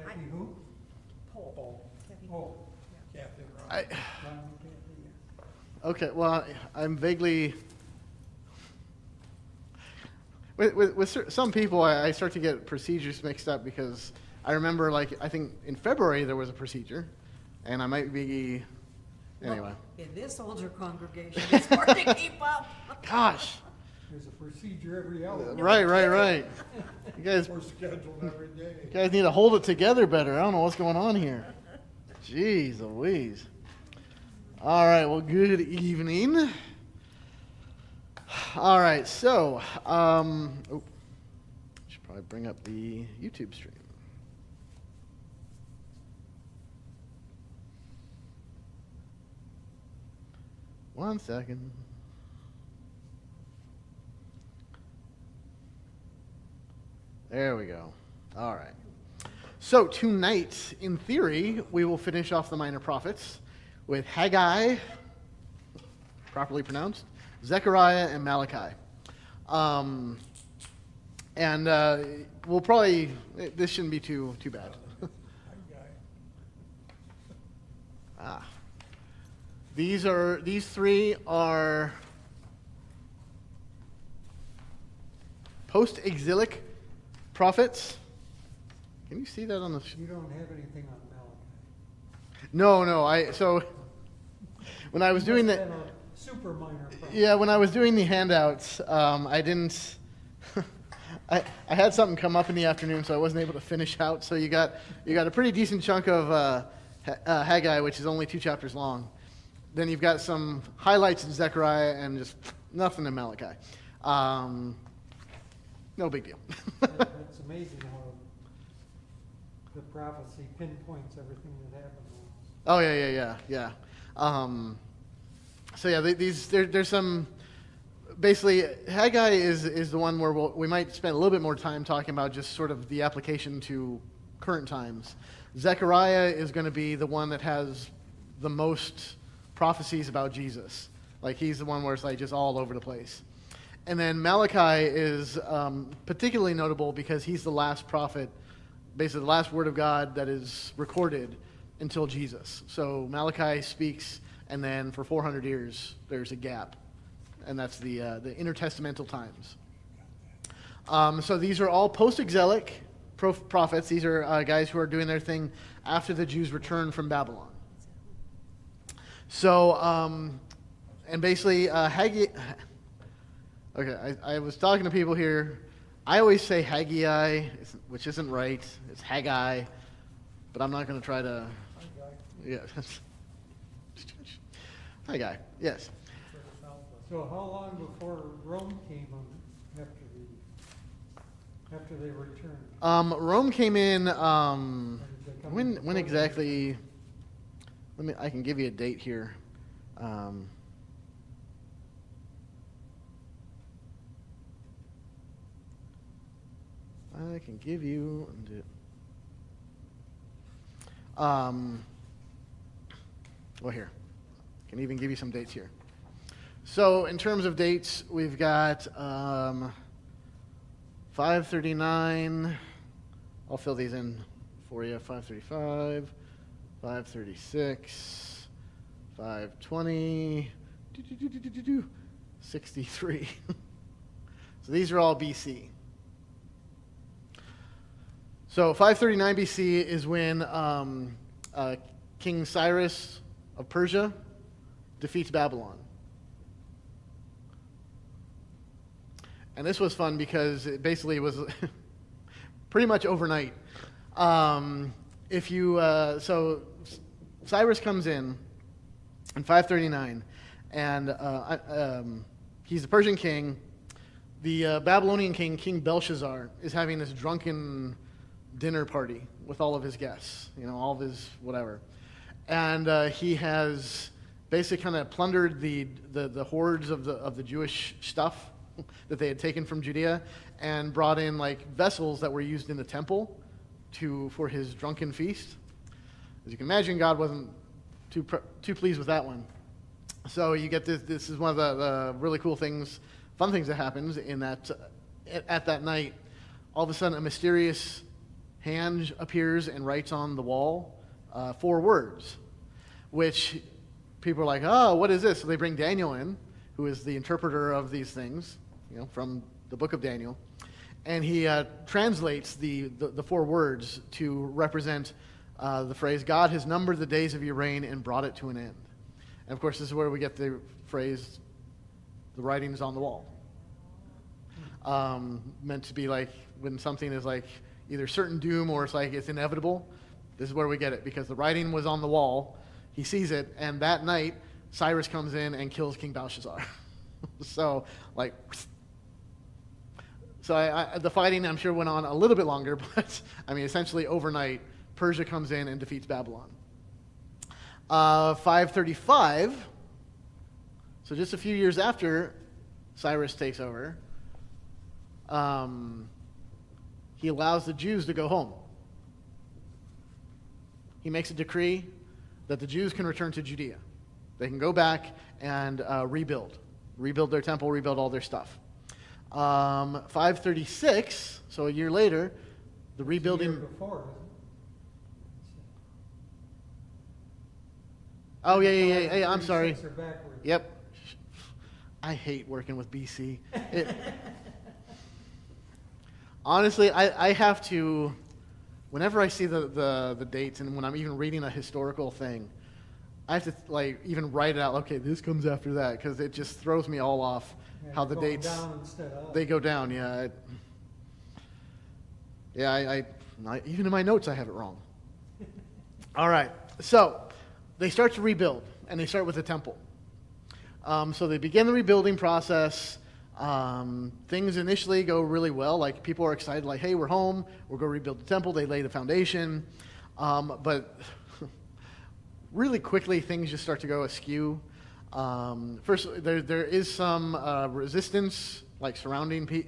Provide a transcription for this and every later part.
Kathy who? Paul. Oh, Kathy Ron. I, Ron and Kathy, yeah. okay, well, I'm vaguely... With some people, I start to get procedures mixed up because I remember, like, I think in February there was a procedure, and I might be... Anyway. Well, in this older congregation, it's hard to keep up. Gosh. There's a procedure every hour. Right. You guys We're scheduled every day. You guys need to hold it together better. I don't know what's going on here. Jeez Louise. All right, well, good evening. All right, so, should probably bring up the YouTube stream. One second. There we go. All right. So tonight, in theory, we will finish off the minor prophets with Haggai, properly pronounced, Zechariah, and Malachi. We'll probably, this shouldn't be too bad. These three are post-exilic prophets. Can you see that on the... You don't have anything on Malachi. No. So when I was doing Must the... have been a super minor prophet. Yeah, when I was doing the handouts, I didn't... I had something come up in the afternoon, so I wasn't able to finish out. So you got a pretty decent chunk of Haggai, which is only 2 chapters long. Then you've got some highlights in Zechariah and just nothing in Malachi. No big deal. It's amazing how the prophecy pinpoints everything that happened. Oh, yeah. So yeah, there's some... Basically, Haggai is the one where we might spend a little bit more time talking about just sort of the application to current times. Zechariah is going to be the one that has the most prophecies about Jesus. Like, he's the one where it's like just all over the place. And then Malachi is particularly notable because he's the last prophet, basically the last word of God that is recorded until Jesus. So Malachi speaks, and then for 400 years there's a gap. And that's the intertestamental times. So these are all post-exilic prophets. These are guys who are doing their thing after the Jews return from Babylon. So, and basically, Haggai... Okay, I was talking to people here. I always say Haggai, which isn't right. It's Haggai. But I'm not going to try to... Yeah. Haggai, yes. So how long before Rome came after they returned? Rome came in, when before exactly, I can give you a date here. I can give you, well, here, I can even give you some dates here. So in terms of dates, we've got 539. I'll fill these in for you. 535, 536, 520, 63. So these are all BC. So 539 BC is when King Cyrus of Persia defeats Babylon. And this was fun because it basically was pretty much overnight. So Cyrus comes in 539, and he's the Persian king. The Babylonian king, King Belshazzar, is having this drunken dinner party with all of his guests, all of his whatever. And he has basically kind of plundered the hoards of the Jewish stuff that they had taken from Judea and brought in like vessels that were used in the temple for his drunken feast. As you can imagine, God wasn't too pleased with that one. So you get this. This is one of the really cool things, fun things that happens in that at that night. All of a sudden, a mysterious hand appears and writes on the wall 4 words, which people are like, oh, what is this? So they bring Daniel in, who is the interpreter of these things, from the book of Daniel, and he translates the 4 words to represent the phrase, God has numbered the days of your reign and brought it to an end. And of course, this is where we get the phrase, the writing's on the wall. Meant to be like when something is like either certain doom or it's inevitable. This is where we get it, because the writing was on the wall. He sees it, and that night, Cyrus comes in and kills King Belshazzar. So the fighting, I'm sure, went on a little bit longer, but essentially overnight, Persia comes in and defeats Babylon. 535, so just a few years after Cyrus takes over, he allows the Jews to go home. He makes a decree that the Jews can return to Judea. They can go back and rebuild their temple, rebuild all their stuff. 536, so a year later, the rebuilding... The year before, isn't it? Oh, yeah, I'm sorry. 536 are backwards. Yep. I hate working with BC. Honestly, I have to, whenever I see the dates and when I'm even reading a historical thing, I have to even write it out. Okay, this comes after that, because it just throws me all off. Yeah, How the going dates down instead of up. they go down. Yeah, I even in my notes I have it wrong. All right, so they start to rebuild, and they start with the temple. So they begin the rebuilding process. Things initially go really well. Like, people are excited, like, hey, we're home. We're going to rebuild the temple. They lay the foundation. But really quickly, things just start to go askew. First, there is some resistance, like surrounding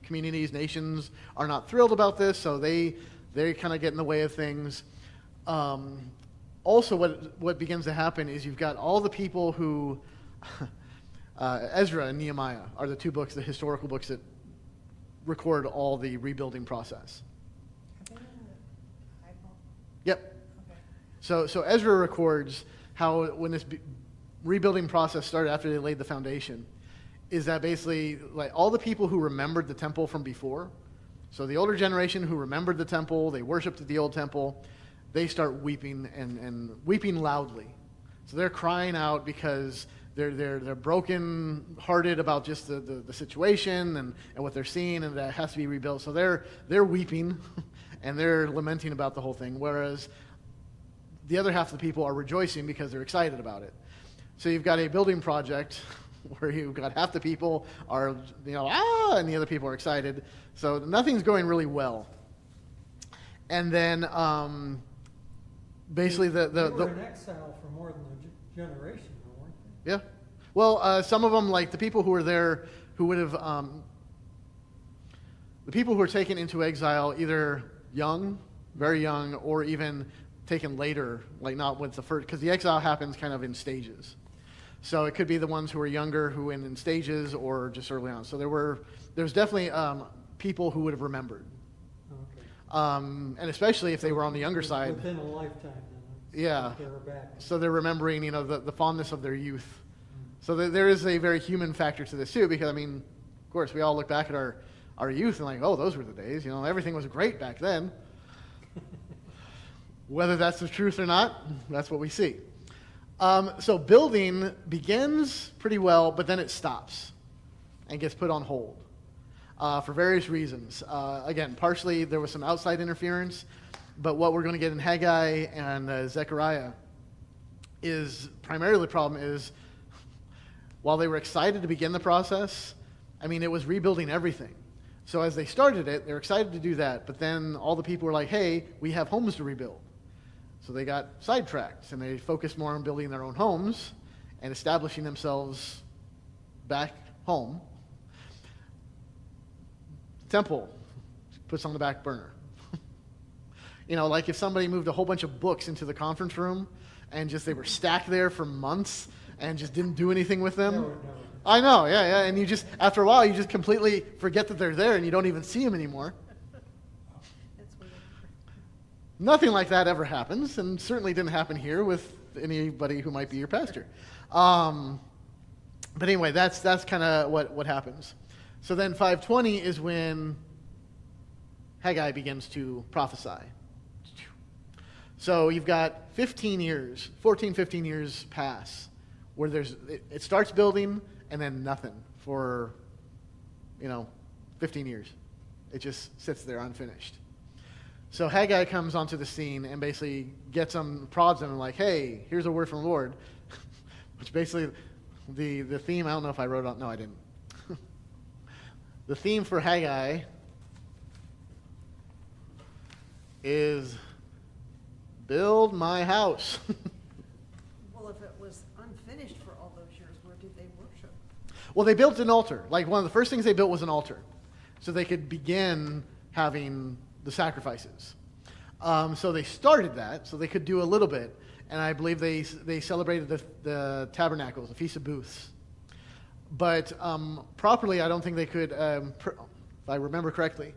communities, nations are not thrilled about this, so they kind of get in the way of things. Also, what begins to happen is you've got all the people who... Ezra and Nehemiah are the 2 books, the historical books that record all the rebuilding process. Are they in the Bible? Yep. Okay. So Ezra records how when this rebuilding process started after they laid the foundation, is that basically like all the people who remembered the temple from before, so the older generation who remembered the temple, they worshiped at the old temple, they start weeping and weeping loudly. So they're crying out because they're broken-hearted about just the situation and what they're seeing, and that it has to be rebuilt. So they're weeping and they're lamenting about the whole thing, whereas the other half of the people are rejoicing because they're excited about it. So you've got a building project where you've got half the people are, and the other people are excited. So nothing's going really well. And then basically They were in exile for more than a generation, though, weren't they? Yeah. Well, some of them, like the people who were there, who would have, the people who were taken into exile either young, very young, or even taken later, like not with the first, because the exile happens kind of in stages. So it could be the ones who were younger who went in stages, or just early on. So there's definitely people who would have remembered. Okay. And especially if they were on the younger side. Within a lifetime, then. Yeah. They were back. So they're remembering, the fondness of their youth. So there is a very human factor to this too, because of course, we all look back at our youth and like, oh, those were the days. Everything was great back then. Whether that's the truth or not, that's what we see. So building begins pretty well, but then it stops and gets put on hold for various reasons. Again, partially there was some outside interference, but what we're going to get in Haggai and Zechariah is primarily the problem is while they were excited to begin the process, it was rebuilding everything. So as they started it, they're excited to do that, but then all the people were like, hey, we have homes to rebuild. So they got sidetracked, and they focused more on building their own homes and establishing themselves back home. Temple puts on the back burner. Like if somebody moved a whole bunch of books into the conference room and just they were stacked there for months and just didn't do anything with them. No. I know, yeah. And you just, after a while, you just completely forget that they're there and you don't even see them anymore. That's weird. Nothing like that ever happens, and certainly didn't happen here with anybody who might be your pastor. But anyway, that's kind of what happens. So then 520 is when Haggai begins to prophesy. So you've got 15 years pass where it starts building and then nothing for 15 years. It just sits there unfinished. So Haggai comes onto the scene and basically gets them, prods them, and like, hey, here's a word from the Lord. Which basically, the theme, I don't know if I wrote it, no, I didn't. The theme for Haggai is build my house. Well, if it was unfinished for all those years, where did they worship? Well, they built an altar. Like one of the first things they built was an altar. So they could begin having the sacrifices. So they started that, so they could do a little bit. And I believe they celebrated the tabernacles, the Feast of Booths. But properly, I don't think they could, if I remember correctly,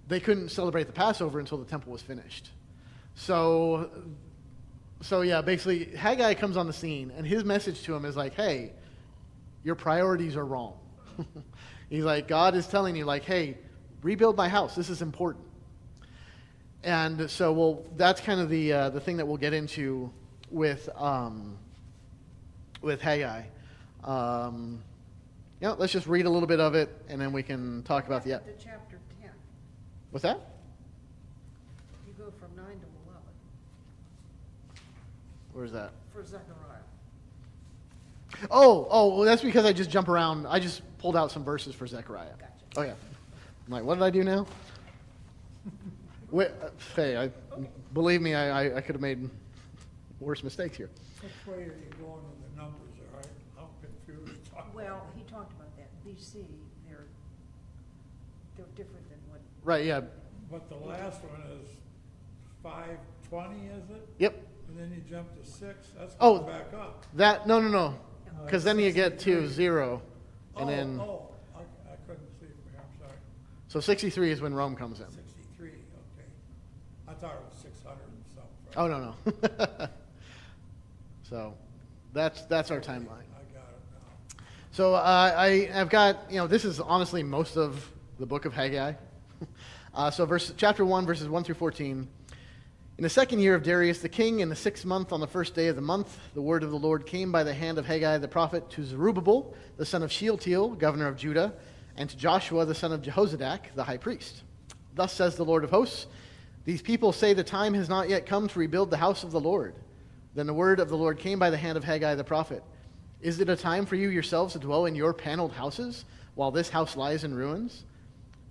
they couldn't celebrate the Passover until the temple was finished. So yeah, basically, Haggai comes on the scene, and his message to him is like, hey, your priorities are wrong. He's like, God is telling you, like, hey, rebuild my house. This is important. And so, well, that's kind of the thing that we'll get into with Haggai. Let's just read a little bit of it, and then we can talk about To chapter 10. What's that? You go from 9 to 11 Where's that? for Zechariah. Oh, well, that's because I just jump around. I just pulled out some verses for Zechariah. Gotcha. Oh, yeah. I'm like, what did I do now? Hey, believe me, I could have made worse mistakes here. Which way are you going with the numbers, all right? I'm confused. Well, he talked about that. BC, they're different than what. Right, yeah. But the last one is 520, is it? Yep. And then you jump to 6, that's Oh. going back up. No. Because then you get to 0. And then, I couldn't see from here, I'm sorry. so 63 is when Rome comes in. 63, okay. I thought it was 600 and something. Oh, no. So that's our timeline. I got it now. So I've got, this is honestly most of the book of Haggai. So chapter 1, verses 1 through 14. In the second year of Darius the king, in the 6th month, on the first day of the month, the word of the Lord came by the hand of Haggai the prophet to Zerubbabel, the son of Shealtiel, governor of Judah, and to Joshua, the son of Jehozadak, the high priest. Thus says the Lord of hosts, these people say the time has not yet come to rebuild the house of the Lord. Then the word of the Lord came by the hand of Haggai the prophet. Is it a time for you yourselves to dwell in your paneled houses, while this house lies in ruins?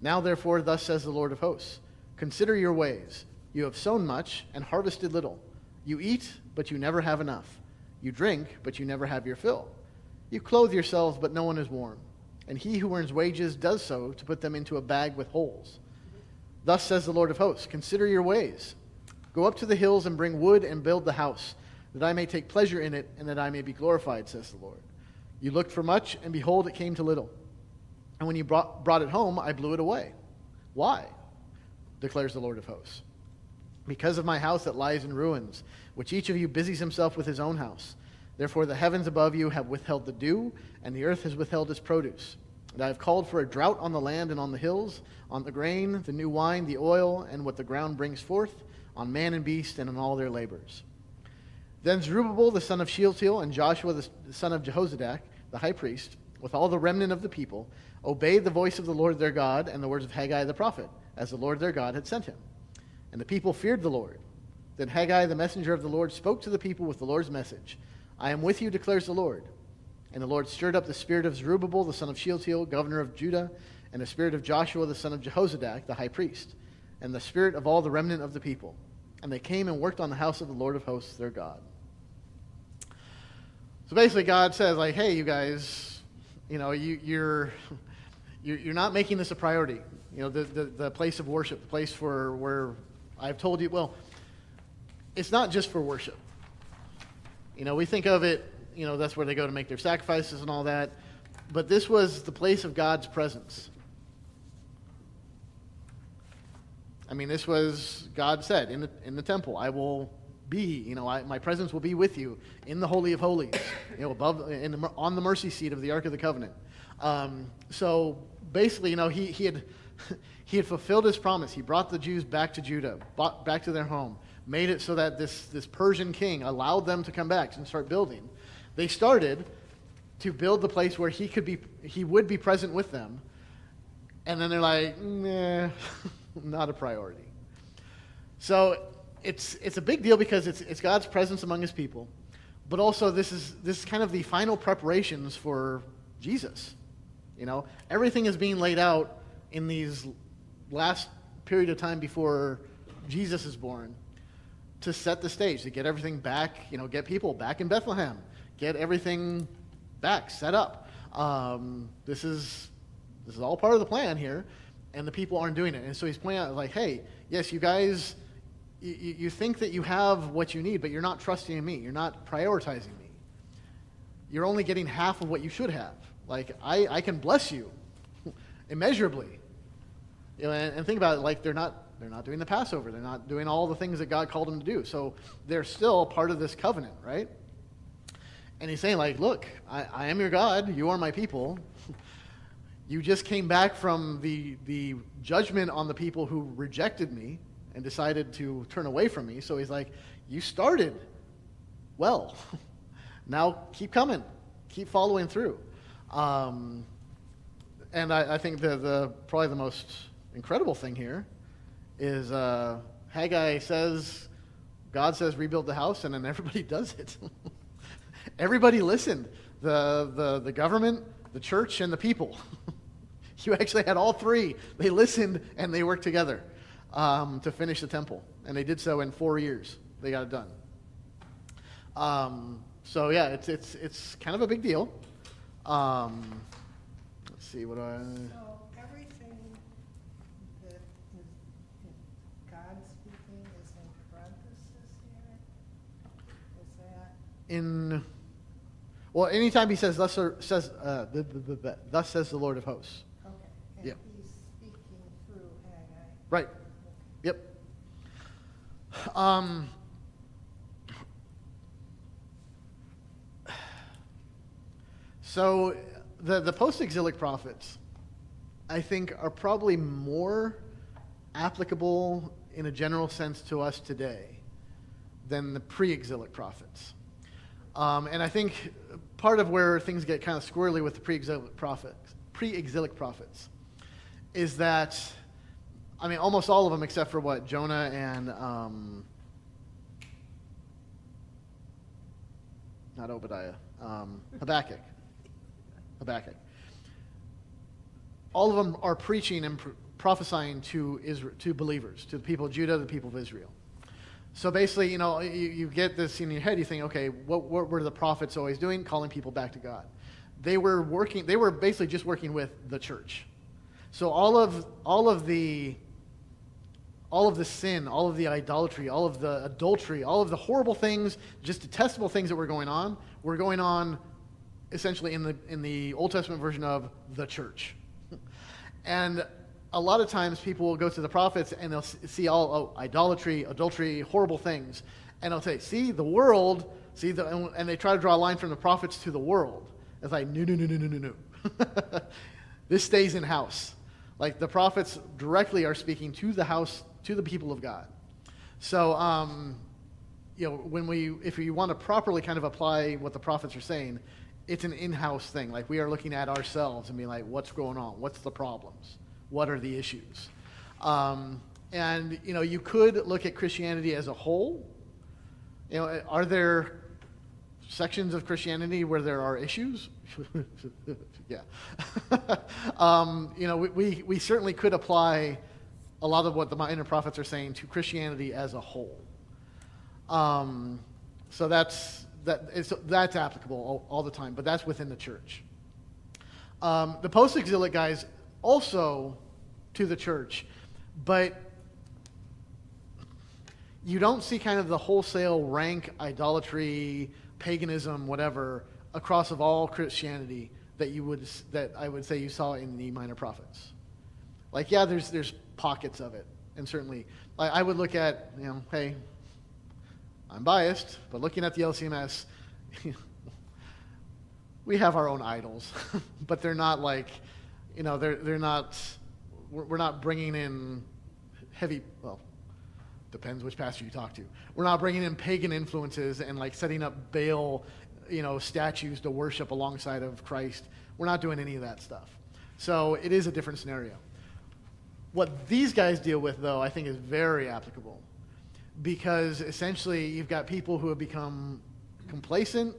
Now therefore, thus says the Lord of hosts, consider your ways. You have sown much and harvested little. You eat, but you never have enough. You drink, but you never have your fill. You clothe yourselves, but no one is warm. And he who earns wages does so to put them into a bag with holes. Thus says the Lord of hosts, consider your ways. Go up to the hills and bring wood and build the house, that I may take pleasure in it and that I may be glorified, says the Lord. You looked for much, and behold, it came to little. And when you brought it home, I blew it away. Why? Declares the Lord of hosts. Because of my house that lies in ruins, which each of you busies himself with his own house. Therefore the heavens above you have withheld the dew, and the earth has withheld its produce. And I have called for a drought on the land and on the hills, on the grain, the new wine, the oil, and what the ground brings forth, on man and beast, and on all their labors. Then Zerubbabel the son of Shealtiel and Joshua the son of Jehozadak, the high priest, with all the remnant of the people, obeyed the voice of the Lord their God and the words of Haggai the prophet, as the Lord their God had sent him. And the people feared the Lord. Then Haggai, the messenger of the Lord, spoke to the people with the Lord's message. I am with you, declares the Lord. And the Lord stirred up the spirit of Zerubbabel, the son of Shealtiel, governor of Judah, and the spirit of Joshua, the son of Jehozadak, the high priest, and the spirit of all the remnant of the people. And they came and worked on the house of the Lord of hosts, their God. So basically God says, like, hey, you guys, you're not making this a priority. The place of worship, the place where I've told you, well, it's not just for worship. We think of it, that's where they go to make their sacrifices and all that. But this was the place of God's presence. I mean, this was, God said in the temple, I will be, my presence will be with you in the Holy of Holies, above, on the mercy seat of the Ark of the Covenant. So basically, he had he had fulfilled his promise. He brought the Jews back to Judah, back to their home, made it so that this Persian king allowed them to come back and start building. They started to build the place where he would be present with them, and then they're like, nah, not a priority. So it's a big deal because it's God's presence among his people, but also this is kind of the final preparations for Jesus. Everything is being laid out in these last period of time before Jesus is born to set the stage, to get everything back, get people back in Bethlehem, get everything back, set up. This is all part of the plan here, and the people aren't doing it. And so he's pointing out, like, hey, yes, you guys, you think that you have what you need, but you're not trusting in me. You're not prioritizing me. You're only getting half of what you should have. Like, I can bless you immeasurably. And think about it, like they're not doing the Passover. They're not doing all the things that God called them to do. So they're still part of this covenant, right? And he's saying, like, look, I am your God. You are my people. You just came back from the judgment on the people who rejected me and decided to turn away from me. So he's like, you started well. Now keep coming. Keep following through. And I think probably the most incredible thing here is Haggai says, God says rebuild the house, and then everybody does it. Everybody listened. The government, the church, and the people. You actually had all three. They listened and they worked together to finish the temple. And they did so in 4 years. They got it done. So yeah, it's kind of a big deal. Let's see what I... So everything that is God speaking is in parentheses here? Is that? Well, anytime he says, thus says the Lord of hosts. Okay. And Yep. he's speaking through Haggai. Right. Yep. So the post-exilic prophets, I think, are probably more applicable in a general sense to us today than the pre-exilic prophets. And I think part of where things get kind of squirrely with the pre-exilic prophets is that, I mean, almost all of them except for what, Jonah and, not Obadiah, Habakkuk. All of them are preaching and prophesying to Israel, to believers, to the people of Judah, the people of Israel. So basically, you get this in your head. You think, okay, what were the prophets always doing? Calling people back to God. They were basically just working with the church. So all of the sin, all of the idolatry, all of the adultery, all of the horrible things, just detestable things that were going on essentially in the Old Testament version of the church. And a lot of times people will go to the prophets and they'll see idolatry, adultery, horrible things. And they'll say, see, the world, and they try to draw a line from the prophets to the world. It's like, no. This stays in-house. Like the prophets directly are speaking to the house, to the people of God. So, if you want to properly kind of apply what the prophets are saying, it's an in-house thing. Like we are looking at ourselves and being like, what's going on? What's the problems? What are the issues? And you could look at Christianity as a whole. Are there sections of Christianity where there are issues? Yeah. We certainly could apply a lot of what the minor prophets are saying to Christianity as a whole. So that's applicable all the time, but that's within the church. The post-exilic guys also to the church, but you don't see kind of the wholesale rank idolatry, paganism, whatever, across of all Christianity that I would say you saw in the minor prophets. Like, yeah, there's pockets of it, And certainly, I would look at, hey, I'm biased, but looking at the LCMS, we have our own idols, but they're not like, they're not, we're not bringing in heavy, well, depends which pastor you talk to. We're not bringing in pagan influences and like setting up Baal, statues to worship alongside of Christ. We're not doing any of that stuff. So it is a different scenario. What these guys deal with, though, I think is very applicable, because essentially you've got people who have become complacent,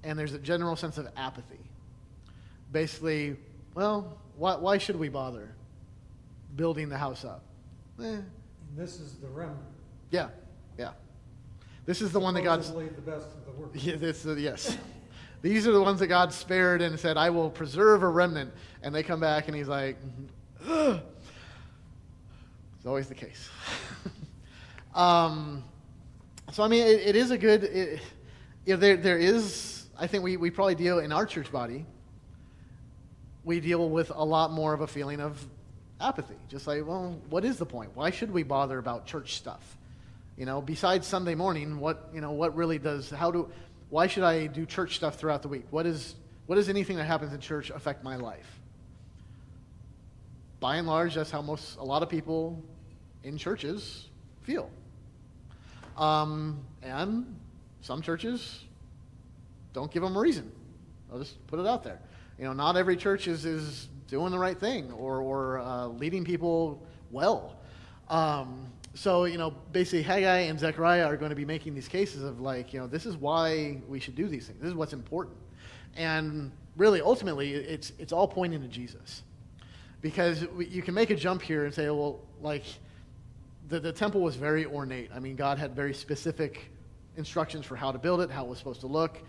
and there's a general sense of apathy. Basically, well, why should we bother building the house up? And this is the remnant. Yeah. This is the one that God's... Supposedly the best of the worst. Yeah, yes. These are the ones that God spared and said, I will preserve a remnant. And they come back and he's like, ugh. It's always the case. So, I mean, it is a good... there is... I think we probably deal in our church body, we deal with a lot more of a feeling of apathy. Just like, well, what is the point? Why should we bother about church stuff? Besides Sunday morning, what really does, why should I do church stuff throughout the week? What does anything that happens in church affect my life? By and large, that's how a lot of people in churches feel. And some churches don't give them a reason. I'll just put it out there. Not every church is doing the right thing or leading people well. So, basically Haggai and Zechariah are going to be making these cases of like, this is why we should do these things. This is what's important. And really, ultimately, it's all pointing to Jesus. Because you can make a jump here and say, well, like, the temple was very ornate. I mean, God had very specific instructions for how to build it, how it was supposed to look.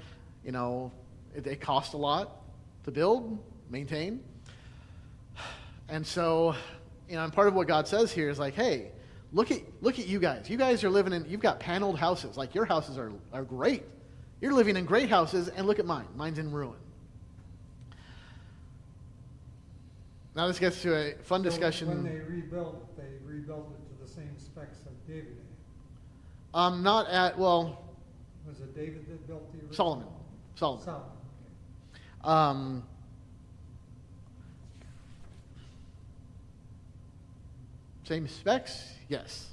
It cost a lot to build, maintain. And so, and part of what God says here is like, hey, look at you guys. You guys are living you've got paneled houses. Like, your houses are great. You're living in great houses, and look at mine. Mine's in ruin. Now this gets to a fun discussion. When they rebuilt it to the same specs that David had. Not at, well... Was it David that built the original? Solomon. Okay. Same specs? Yes.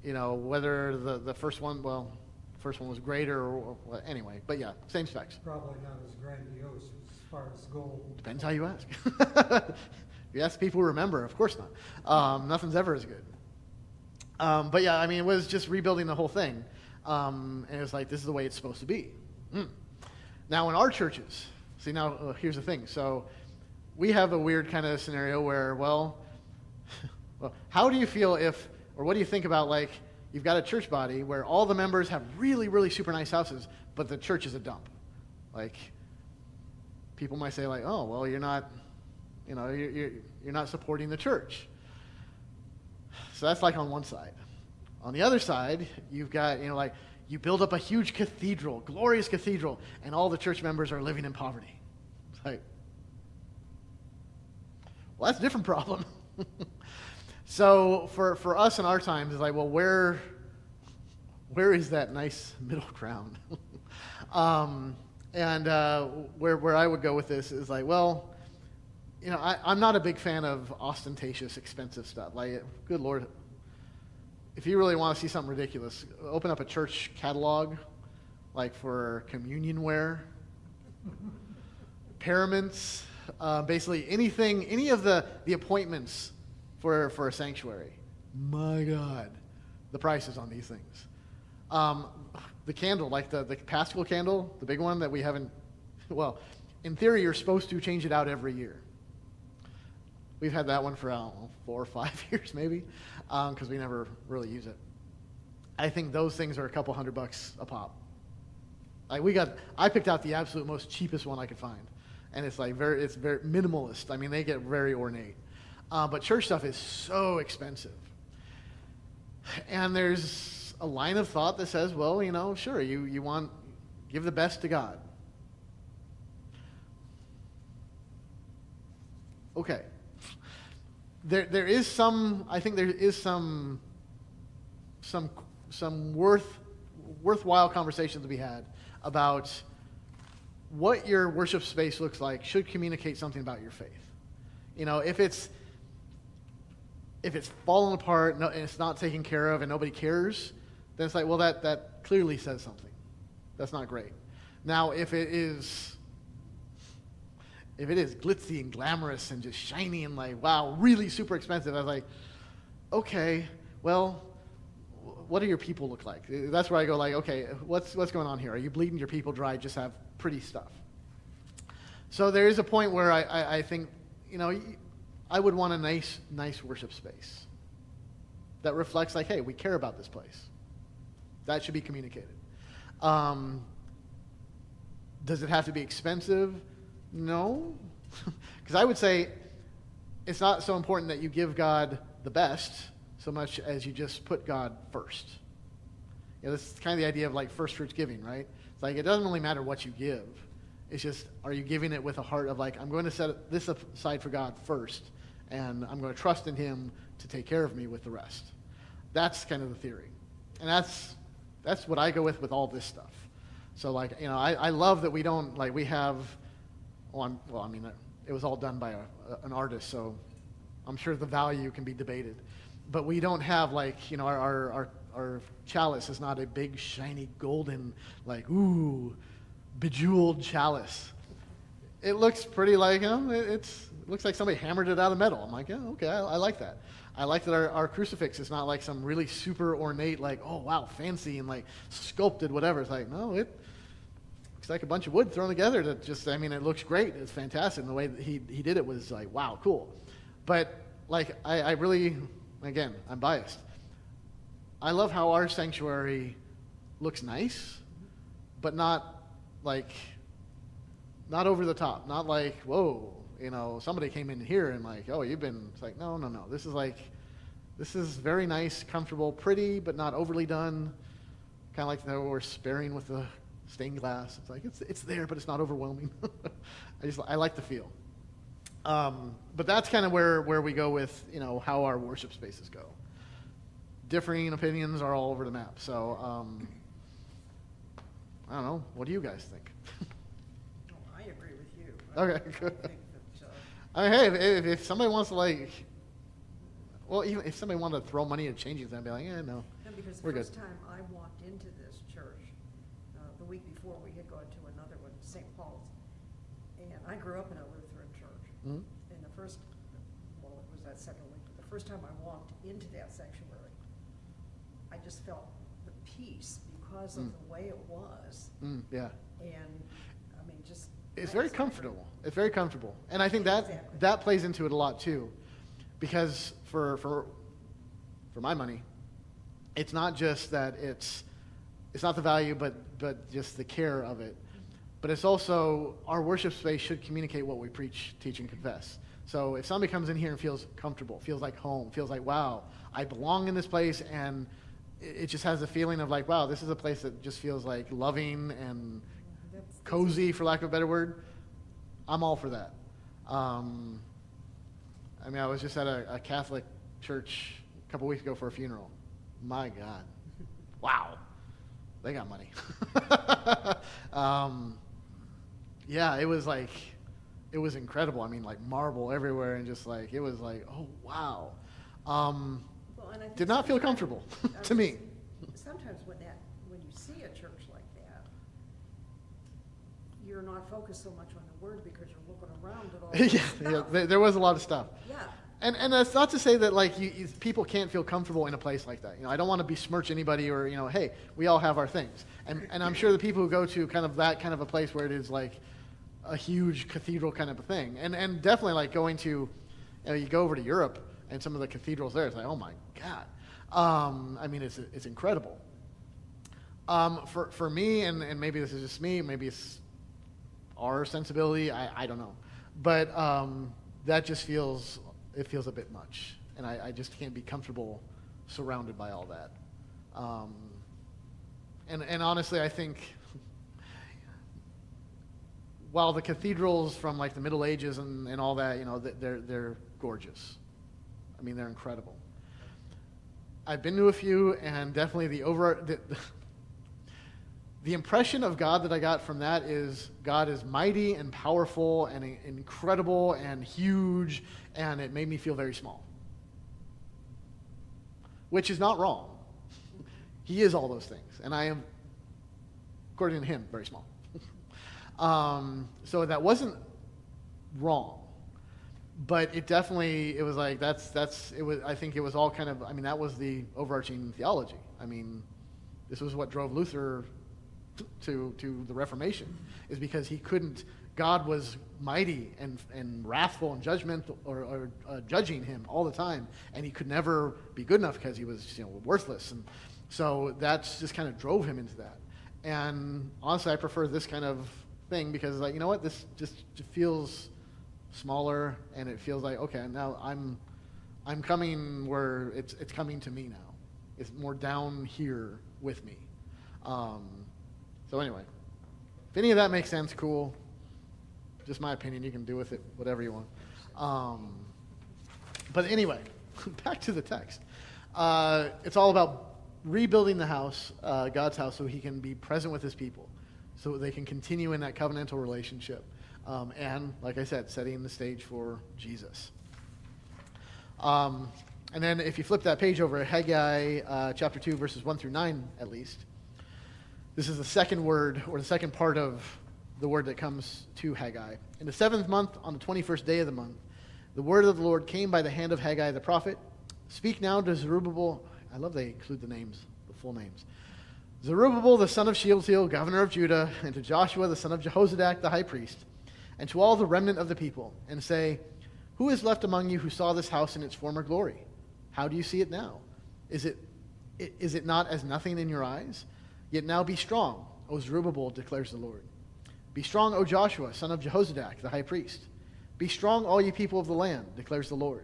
Whether the first one was greater or anyway, but yeah, same specs. Probably not as grandiose as far as gold. Depends how you ask. If you ask people who remember, of course not. Nothing's ever as good. But yeah, I mean, it was just rebuilding the whole thing. And it was like, this is the way it's supposed to be. Now, in our churches, here's the thing. So we have a weird kind of scenario where, well, how do you feel or what do you think about, like, you've got a church body where all the members have really, really super nice houses, but the church is a dump? Like, people might say, like, oh, well, you're not supporting the church. So that's like on one side. On the other side, you've got, you build up a huge cathedral, glorious cathedral, and all the church members are living in poverty. It's like, well, that's a different problem. So for us in our times, it's like, well, where is that nice middle ground? Where I would go with this is like, well, I'm not a big fan of ostentatious, expensive stuff. Like, good Lord, if you really want to see something ridiculous, open up a church catalog, like for communion wear, paraments, basically any of the appointments for a sanctuary. My God, the prices on these things. The candle, like the Paschal candle, the big one that we haven't, well, in theory, you're supposed to change it out every year. We've had that one for, 4 or 5 years maybe, because we never really use it. I think those things are a couple $100 a pop. Like, I picked out the absolute most cheapest one I could find, and it's very minimalist. I mean, they get very ornate. But church stuff is so expensive. And there's a line of thought that says, well, sure, you give the best to God. Okay. there is some, I think there is some worthwhile conversations to be had about what your worship space looks like should communicate something about your faith. You know, if it's fallen apart and it's not taken care of and nobody cares, then it's like, well, that clearly says something. That's not great. Now, if it is glitzy and glamorous and just shiny and like, wow, really super expensive, I was like, okay, well, what do your people look like? That's where I go like, okay, what's going on here? Are you bleeding your people dry? Just have pretty stuff. So there is a point where I think, you know, I would want a nice worship space that reflects like, hey, we care about this place. That should be communicated. Does it have to be expensive? No. Because I would say it's not so important that you give God the best so much as you just put God first. You know, this is kind of the idea of like first fruits giving, right? It's like it doesn't really matter what you give. It's just, are you giving it with a heart of like, I'm going to set this aside for God first, and I'm going to trust in Him to take care of me with the rest. That's kind of the theory. And that's what I go with all this stuff. So like, you know, I love that we don't, like we have, it was all done by an artist, so I'm sure the value can be debated. But we don't have like, you know, our chalice is not a big, shiny, golden, like, ooh, bejeweled chalice. It looks pretty like, you know, it looks like somebody hammered it out of metal. I'm like, yeah, okay, I like that. I like that our crucifix is not like some really super ornate, like, oh, wow, fancy and like sculpted whatever. It's like, no, it looks like a bunch of wood thrown together to just, I mean, it looks great. It's fantastic. And the way that he did it was like, wow, cool. But like, I really, again, I'm biased. I love how our sanctuary looks nice, but not over the top. Not like, whoa, you know, somebody came in here and like, oh, it's like, no. This is very nice, comfortable, pretty, but not overly done. Kind of like we're sparing with the stained glass. It's like, it's there, but it's not overwhelming. I like the feel. But that's kind of where we go with, you know, how our worship spaces go. Differing opinions are all over the map. So, I don't know. What do you guys think? Oh, I agree with you. Okay, I good. think that, I mean, hey, if somebody wants to like, well, even if somebody wanted to throw money at changing things, I'd be like, yeah, no, and because the we're good. first time I walked into this church, the week before we had gone to another one, St. Paul's, and I grew up in a Lutheran church. Mhm. And it was that second week, but the first time I walked into that sanctuary, I just felt the peace because of the way it was. Yeah. And, I mean, just. It's very comfortable. It's very comfortable. And I think that plays into it a lot too. Because for my money, it's not just that it's not the value, but just the care of it. But it's also our worship space should communicate what we preach, teach, and confess. So if somebody comes in here and feels comfortable, feels like home, feels like, wow, I belong in this place, and it just has a feeling of like, wow, this is a place that just feels like loving and cozy, for lack of a better word, I'm all for that. I mean, I was just at a Catholic church a couple weeks ago for a funeral. My God. Wow. They got money. Yeah, it was incredible. I mean, like marble everywhere and just like, it was like, oh, wow. Well, and I think Did not feel comfortable to me. Sometimes when you see a church like that, you're not focused so much on the word because you're looking around at all the stuff. There was a lot of stuff. Yeah. And that's not to say that like people can't feel comfortable in a place like that. You know, I don't want to besmirch anybody or, you know, hey, we all have our things. And I'm sure the people who go to kind of that kind of a place where it is like a huge cathedral kind of a thing. And definitely like going to, you know, you go over to Europe and some of the cathedrals there, it's like, oh my God. I mean, it's incredible. For me, and maybe this is just me, maybe it's our sensibility, I don't know. But that just feels a bit much. And I just can't be comfortable surrounded by all that. And honestly, I think while the cathedrals from like the Middle Ages and all that, you know, they're gorgeous. I mean, they're incredible. I've been to a few, and definitely the impression of God that I got from that is God is mighty and powerful and incredible and huge, and it made me feel very small. Which is not wrong. He is all those things, and I am, according to him, very small. So that wasn't wrong, but it definitely, it was like, I think it was all kind of, I mean, that was the overarching theology. I mean, this was what drove Luther to the Reformation, is because he couldn't, God was mighty and wrathful and judgmental, or judging him all the time, and he could never be good enough because he was, worthless. And so that's just kind of drove him into that. And honestly, I prefer this kind of thing because, like, you know what, this just feels smaller, and it feels like, okay, now I'm coming where it's coming to me now. It's more down here with me. So anyway, if any of that makes sense, cool. Just my opinion. You can do with it whatever you want. But anyway, back to the text. It's all about rebuilding the house, God's house, so he can be present with his people, so they can continue in that covenantal relationship. And, like I said, setting the stage for Jesus. And then if you flip that page over, Haggai chapter 2, verses 1 through 9 at least, this is the second word, or the second part of the word that comes to Haggai. In the 7th month, on the 21st day of the month, the word of the Lord came by the hand of Haggai the prophet. Speak now to Zerubbabel. I love they include the names, the full names. Zerubbabel, the son of Shealtiel, governor of Judah, and to Joshua, the son of Jehozadak, the high priest, and to all the remnant of the people, and say, who is left among you who saw this house in its former glory? How do you see it now? Is it not as nothing in your eyes? Yet now be strong, O Zerubbabel, declares the Lord. Be strong, O Joshua, son of Jehozadak, the high priest. Be strong, all you people of the land, declares the Lord.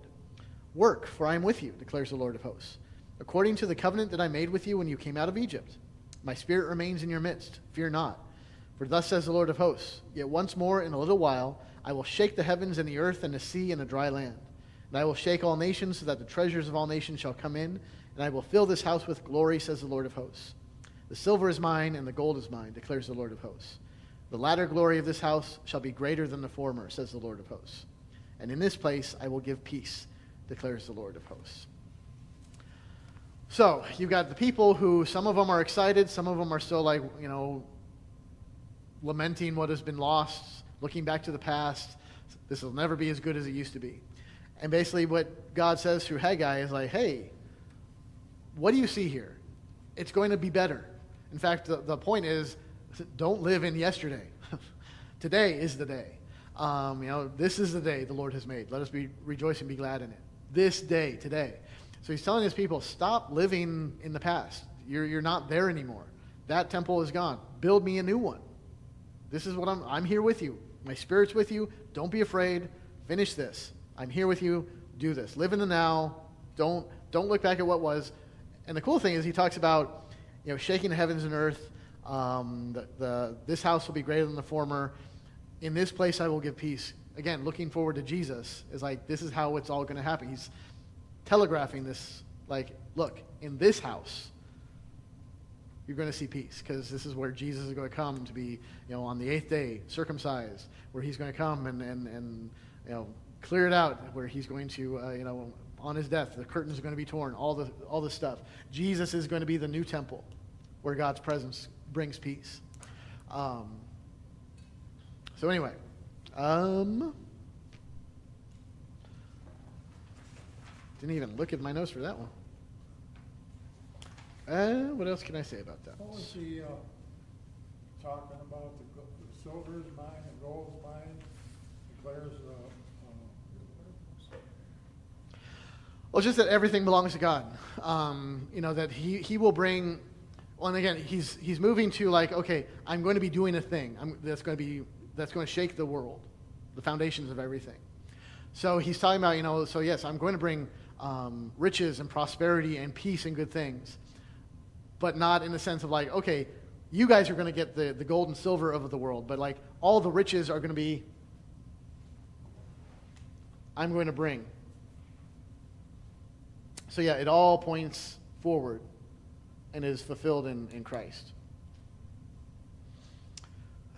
Work, for I am with you, declares the Lord of hosts. According to the covenant that I made with you when you came out of Egypt, my spirit remains in your midst. Fear not. For thus says the Lord of hosts, yet once more in a little while I will shake the heavens and the earth and the sea and the dry land. And I will shake all nations so that the treasures of all nations shall come in, and I will fill this house with glory, says the Lord of hosts. The silver is mine and the gold is mine, declares the Lord of hosts. The latter glory of this house shall be greater than the former, says the Lord of hosts. And in this place I will give peace, declares the Lord of hosts. So, you've got the people who, some of them are excited, some of them are still like, lamenting what has been lost, looking back to the past. This will never be as good as it used to be. And basically what God says through Haggai is like, hey, what do you see here? It's going to be better. In fact, the point is, don't live in yesterday. Today is the day. This is the day the Lord has made. Let us rejoice and be glad in it. This day, today. So he's telling his people, stop living in the past. You're not there anymore. That temple is gone. Build me a new one. This is what I'm here with you. My spirit's with you. Don't be afraid. Finish this. I'm here with you. Do this. Live in the now. Don't look back at what was. And the cool thing is he talks about, shaking the heavens and earth. This house will be greater than the former. In this place I will give peace. Again, looking forward to Jesus is like, this is how it's all going to happen. He's telegraphing this, like, look, in this house, you're going to see peace, because this is where Jesus is going to come to be, on the 8th day, circumcised, where he's going to come and clear it out, where he's going to, on his death, the curtains are going to be torn, all the stuff. Jesus is going to be the new temple, where God's presence brings peace. So anyway, didn't even look at my notes for that one. What else can I say about that? What was he talking about? The silver is mine, the gold is mine, declares Well, just that everything belongs to God. That he will bring. Well, and again, he's moving to like, okay, I'm going to be doing a thing. That's going to shake the world, the foundations of everything. So he's talking about, so yes, I'm going to bring riches and prosperity and peace and good things, but not in the sense of like, okay, you guys are going to get the gold and silver of the world, but like all the riches are going to be, I'm going to bring. So yeah, it all points forward and is fulfilled in Christ.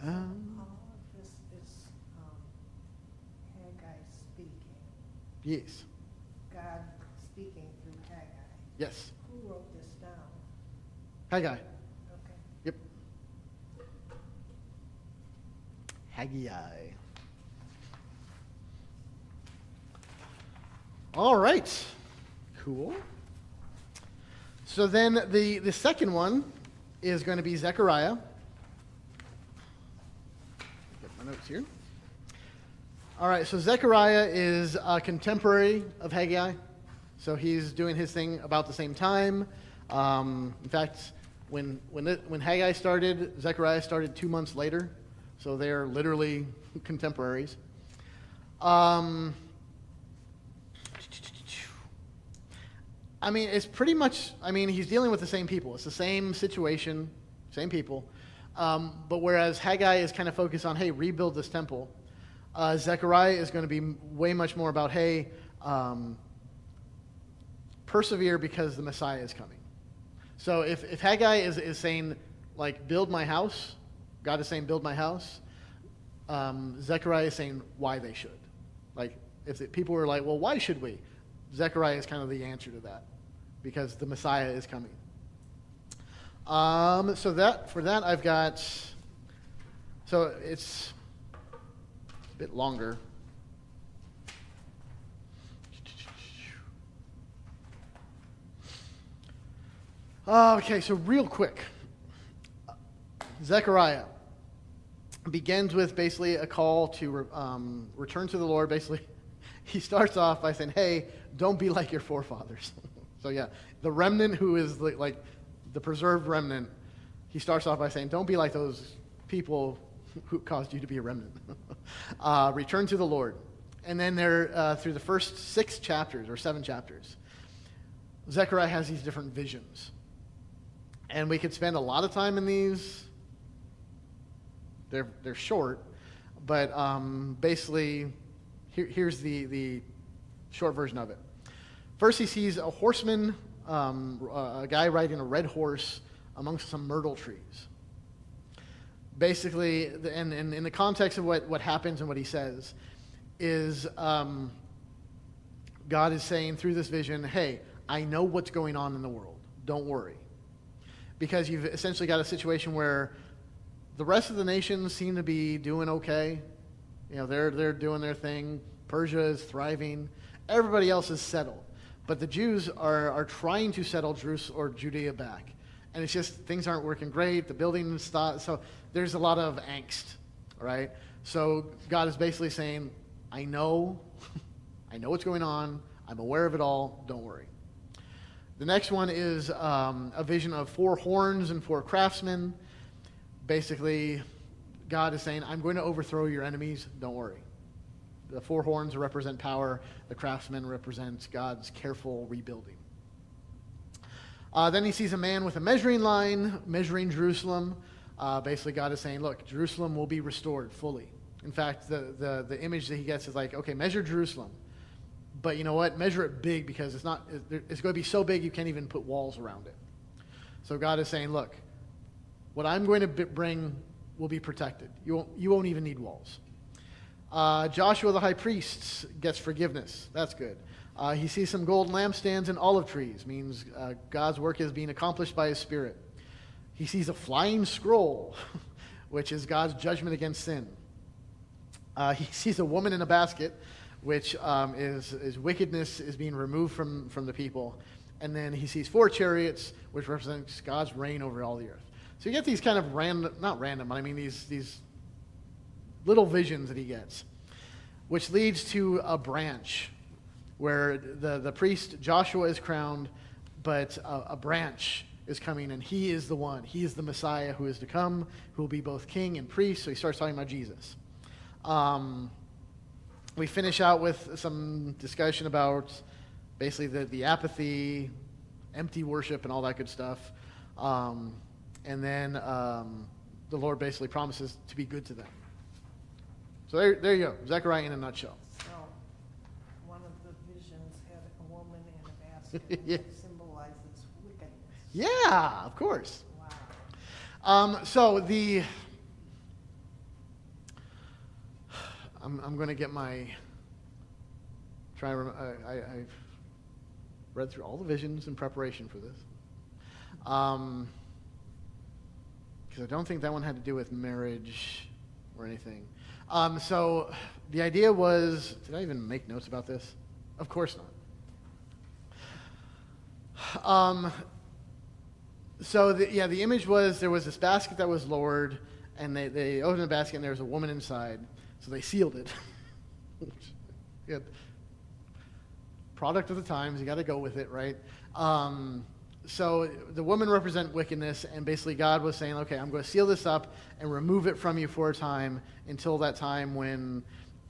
All of this is Haggai speaking, Yes. God speaking through Haggai. Yes. Who wrote this down? Haggai. Okay. Yep. Haggai. All right. Cool. So then the second one is going to be Zechariah. Get my notes here. All right, so Zechariah is a contemporary of Haggai. So he's doing his thing about the same time. In fact, when Haggai started, Zechariah started 2 months later. So they're literally contemporaries. I mean, it's pretty much, he's dealing with the same people. It's the same situation, same people. But whereas Haggai is kind of focused on, hey, rebuild this temple, Zechariah is going to be way much more about, hey, persevere because the Messiah is coming. So if Haggai is saying, like, build my house, God is saying, build my house, Zechariah is saying why they should. Like, if people were like, well, why should we? Zechariah is kind of the answer to that, because the Messiah is coming. So I've got, so it's a bit longer. Okay, so real quick, Zechariah begins with basically a call to return to the Lord. Basically, he starts off by saying, hey, don't be like your forefathers. So yeah, the remnant who is like the preserved remnant, he starts off by saying, don't be like those people who caused you to be a remnant. Return to the Lord. And then there, through the first 6 chapters or 7 chapters, Zechariah has these different visions. And we could spend a lot of time in these. They're short, but basically, here's the short version of it. First, he sees a horseman, a guy riding a red horse amongst some myrtle trees. Basically, and in the context of what happens and what he says, is God is saying through this vision, hey, I know what's going on in the world. Don't worry. Because you've essentially got a situation where the rest of the nations seem to be doing okay. You know, they're doing their thing. Persia is thriving. Everybody else is settled. But the Jews are trying to settle Jerusalem or Judea back. And it's just, things aren't working great. The building stopped. So there's a lot of angst, right? So God is basically saying, I know what's going on. I'm aware of it all. Don't worry. The next one is a vision of 4 horns and 4 craftsmen. Basically, God is saying, I'm going to overthrow your enemies. Don't worry. The 4 horns represent power. The craftsmen represent God's careful rebuilding. Then he sees a man with a measuring line measuring Jerusalem. Basically, God is saying, look, Jerusalem will be restored fully. In fact, the image that he gets is like, okay, measure Jerusalem. But you know what? Measure it big, because it's going to be so big you can't even put walls around it. So God is saying, look, what I'm going to bring will be protected. You won't even need walls. Joshua the high priest gets forgiveness. That's good. He sees some gold lampstands and olive trees. Means God's work is being accomplished by his Spirit. He sees a flying scroll, which is God's judgment against sin. He sees a woman in a basket, which is wickedness is being removed from the people. And then he sees 4 chariots, which represents God's reign over all the earth. So you get these kind of these little visions that he gets, which leads to a branch where the priest Joshua is crowned, but a branch is coming, and he is the one. He is the Messiah who is to come, who will be both king and priest. So he starts talking about Jesus. We finish out with some discussion about basically the apathy, empty worship, and all that good stuff. And then the Lord basically promises to be good to them. So there you go, Zechariah in a nutshell. So, one of the visions had a woman in a basket. Yeah. It symbolizes wickedness. Yeah, of course. Wow. So I'm going to get my, I've read through all the visions in preparation for this. Because I don't think that one had to do with marriage or anything. So the idea was, did I even make notes about this? Of course not. So the image was, there was this basket that was lowered, and they opened the basket, and there was a woman inside. So they sealed it. Yeah. Product of the times, you got to go with it, right? So the woman represent wickedness, and basically God was saying, okay, I'm going to seal this up and remove it from you for a time until that time when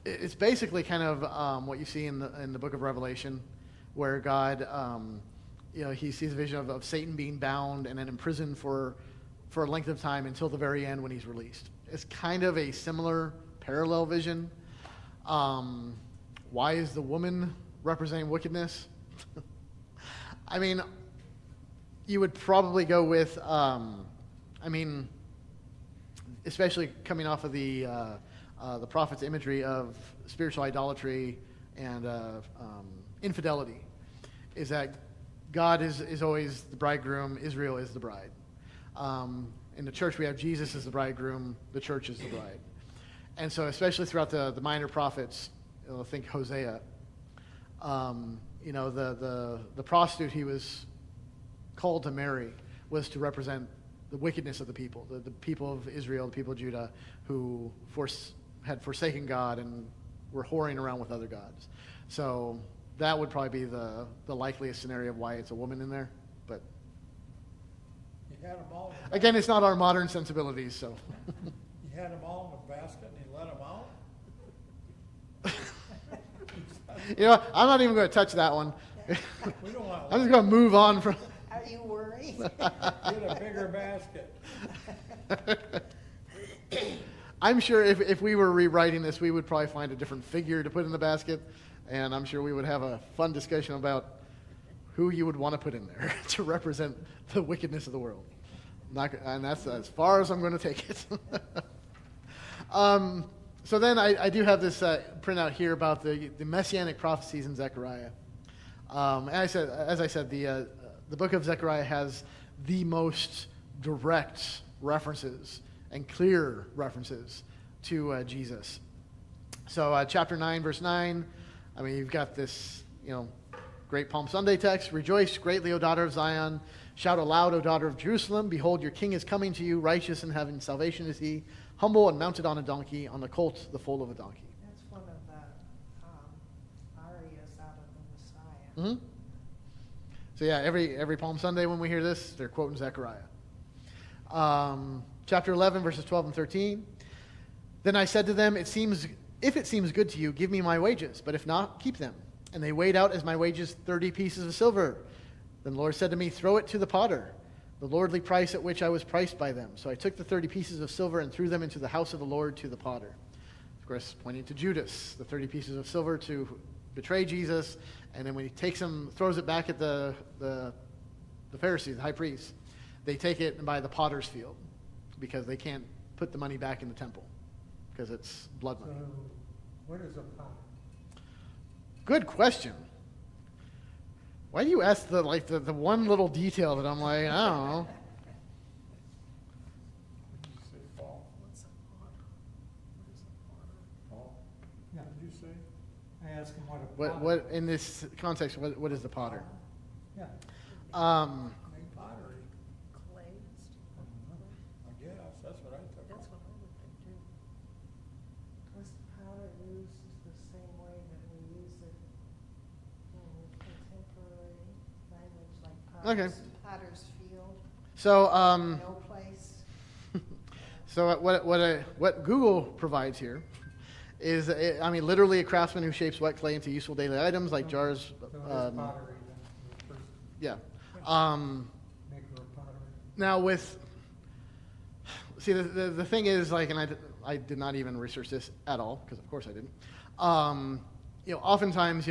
it's basically kind of what you see in the book of Revelation, where God, he sees a vision of Satan being bound and then imprisoned for a length of time until the very end when he's released. It's kind of a similar parallel vision. Why is the woman representing wickedness? I mean, you would probably go with, especially coming off of the prophet's imagery of spiritual idolatry and infidelity, is that God is always the bridegroom, Israel is the bride. In the church, we have Jesus as the bridegroom, the church is the bride. And so especially throughout the minor prophets, think Hosea, the prostitute he was called to marry was to represent the wickedness of the people, the people of Israel, the people of Judah, who had forsaken God and were whoring around with other gods. So that would probably be the likeliest scenario of why it's a woman in there. But He had them all. again, it's not our modern sensibilities, so. He had them all in the basket and he let them out? I'm not even going to touch that one. We don't want I'm to just going to move on from. Are you worried? get a bigger basket. I'm sure if we were rewriting this, we would probably find a different figure to put in the basket, and I'm sure we would have a fun discussion about who you would want to put in there to represent the wickedness of the world. And that's as far as I'm going to take it. So then I do have this printout here about the messianic prophecies in Zechariah. And as I said, the book of Zechariah has the most direct references and clear references to Jesus. So chapter 9, verse 9, you've got this, great Palm Sunday text. Rejoice greatly, O daughter of Zion. Shout aloud, O daughter of Jerusalem. Behold, your king is coming to you, righteous and having salvation is he, humble and mounted on a donkey, on the colt, the foal of a donkey. That's one of the arias out of the Messiah. Mm-hmm. So yeah, every Palm Sunday when we hear this, they're quoting Zechariah. Chapter 11, verses 12 and 13. Then I said to them, if it seems good to you, give me my wages, but if not, keep them. And they weighed out as my wages 30 pieces of silver. Then the Lord said to me, throw it to the potter, the lordly price at which I was priced by them. So I took the 30 pieces of silver and threw them into the house of the Lord to the potter. Of course, pointing to Judas, the 30 pieces of silver to betray Jesus, and then when he takes them, throws it back at the Pharisees, the high priests, they take it and buy the potter's field because they can't put the money back in the temple because it's blood So money. what is a pot? Good question. Why do you ask the one little detail that I'm like, I don't know. What did you say, Paul? What's a potter? What is a potter? Paul, Yeah, what did you say? I asked him what a pot. What in this context, what is the potter? Yeah, Make pottery. Clay and stuff. I guess, that's what I took. That's what I would think too. Was powder used the same way that we use it in contemporary language, like Okay. potter's field, so no place? so what Google provides here is, literally a craftsman who shapes wet clay into useful daily items like jars. so it is Um, pottery then, the first yeah. maker of pottery. Now the thing is, and I did not even research this at all because of course I didn't. Oftentimes,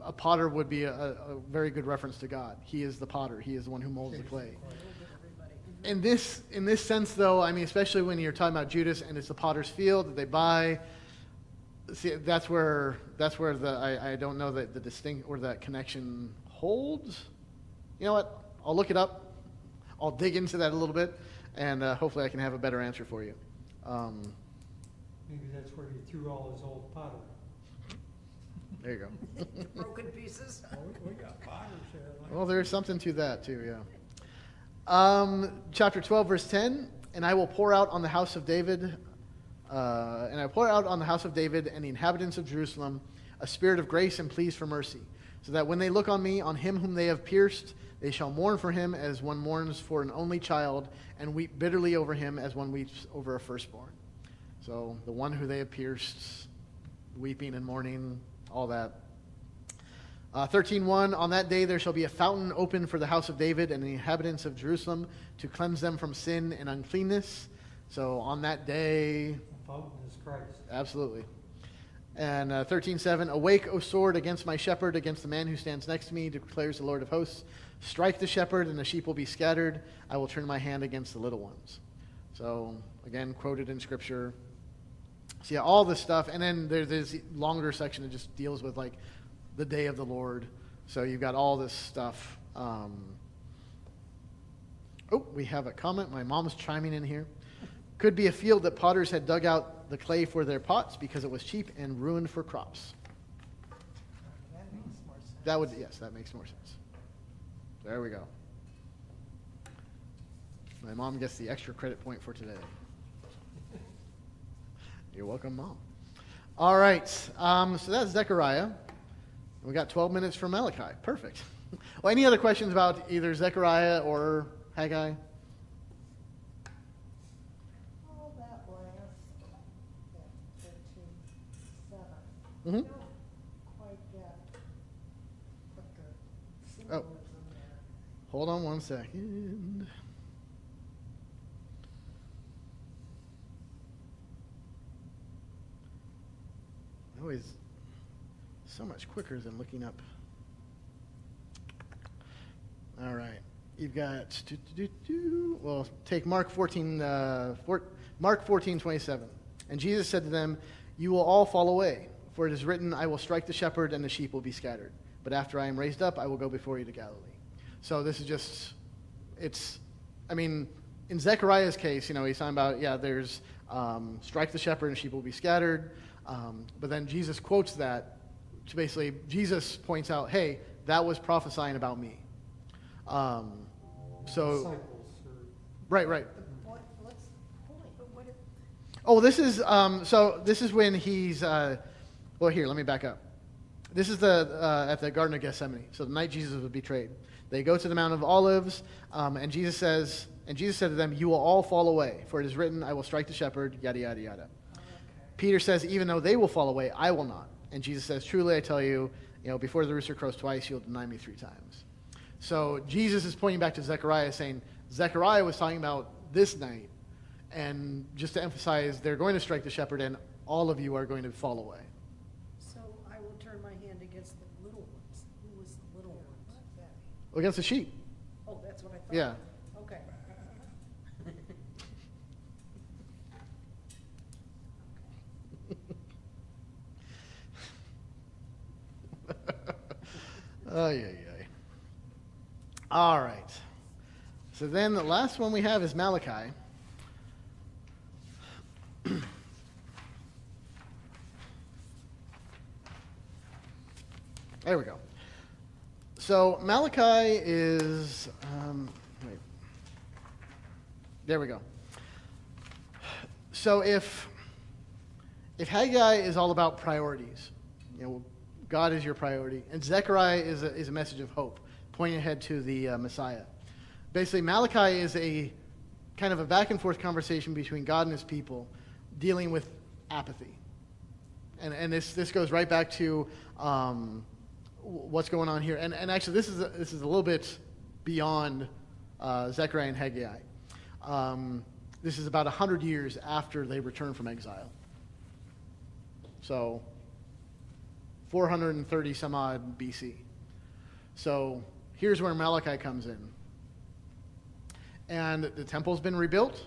a potter would be a very good reference to God. He is the potter. He is the one who molds the clay. Everybody. In this sense, though, I mean, especially when you're talking about Judas and it's the potter's field that they buy. See, that's where I don't know that the distinct or that connection holds. You know what? I'll look it up. I'll dig into that a little bit, and hopefully I can have a better answer for you. Maybe that's where he threw all his old pottery. There you go. Broken pieces. Well, we got potters here. like- Well, there's something to that too, yeah. Chapter 12, verse 10, and I will pour out on the house of David, and I pour out on the house of David and the inhabitants of Jerusalem a spirit of grace and pleas for mercy, so that when they look on me, on him whom they have pierced, they shall mourn for him as one mourns for an only child, and weep bitterly over him as one weeps over a firstborn. So the one who they have pierced, weeping and mourning, all that. 13:1, on that day there shall be a fountain open for the house of David and the inhabitants of Jerusalem to cleanse them from sin and uncleanness. So on that day, The fountain is Christ. absolutely. And 13:7, awake, O sword, against my shepherd, against the man who stands next to me, declares the Lord of hosts. Strike the shepherd, and the sheep will be scattered. I will turn my hand against the little ones. So, again, quoted in Scripture. So, yeah, all this stuff. And then there's this longer section that just deals with, like, the day of the Lord. So you've got all this stuff. Oh, we have a comment. My mom's chiming in here. Could be a field that potters had dug out the clay for their pots because it was cheap and ruined for crops. That makes more sense. That would, yes, that makes more sense. There we go. My mom gets the extra credit point for today. You're welcome, Mom. All right, so that's Zechariah. We got 12 minutes for Malachi. Perfect. Well, any other questions about either Zechariah or Haggai? All that last, that 13:7. Mhm. I don't quite get what the symbolism there. Hold on one second. Always so much quicker than looking up. All right. You've got, well, take Mark 14:27. And Jesus said to them, you will all fall away, for it is written, I will strike the shepherd and the sheep will be scattered. But after I am raised up, I will go before you to Galilee. So this is just, I mean, in Zechariah's case, you know, he's talking about, yeah, there's strike the shepherd and sheep will be scattered. But then Jesus quotes that to basically, Jesus points out, hey, that was prophesying about me. Disciples or Right. What's the point? But what if, Oh, this is this is when he's well, here, let me back up. This is at the Garden of Gethsemane. So the night Jesus was betrayed. They go to the Mount of Olives, and Jesus said to them, you will all fall away, for it is written, I will strike the shepherd, yada, yada, yada. Peter says, even though they will fall away, I will not. And Jesus says, truly I tell you, before the rooster crows twice, you'll deny me 3 times. So Jesus is pointing back to Zechariah, saying, Zechariah was talking about this night, and just to emphasize, they're going to strike the shepherd, and all of you are going to fall away. so I will turn my hand against the little ones. Who was the little ones? What's that? Against the sheep. Oh, that's what I thought. Yeah. Okay. Ay. All right. So then the last one we have is Malachi. There we go. So Malachi is, wait. There we go. So if Haggai is all about priorities, God is your priority, and Zechariah is a message of hope, pointing ahead to the Messiah. Basically, Malachi is a kind of a back and forth conversation between God and his people, dealing with apathy. And this goes right back to what's going on here. And actually, this is a little bit beyond Zechariah and Haggai. This is about 100 years after they return from exile. So 430 some odd BC. So here's where Malachi comes in. And the temple's been rebuilt.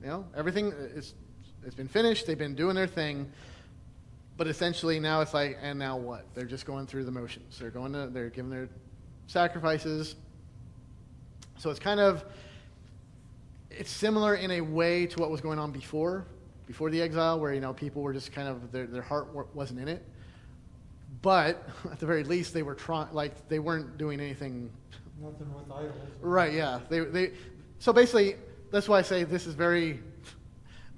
You know, everything it's been finished. They've been doing their thing. But essentially now it's like, and now what? They're just going through the motions. They're giving their sacrifices. So it's similar in a way to what was going on before the exile, where, you know, people were just kind of, their heart wasn't in it. But at the very least, they were they weren't doing anything. Nothing with idols. Right, yeah. So basically, that's why I say this is very,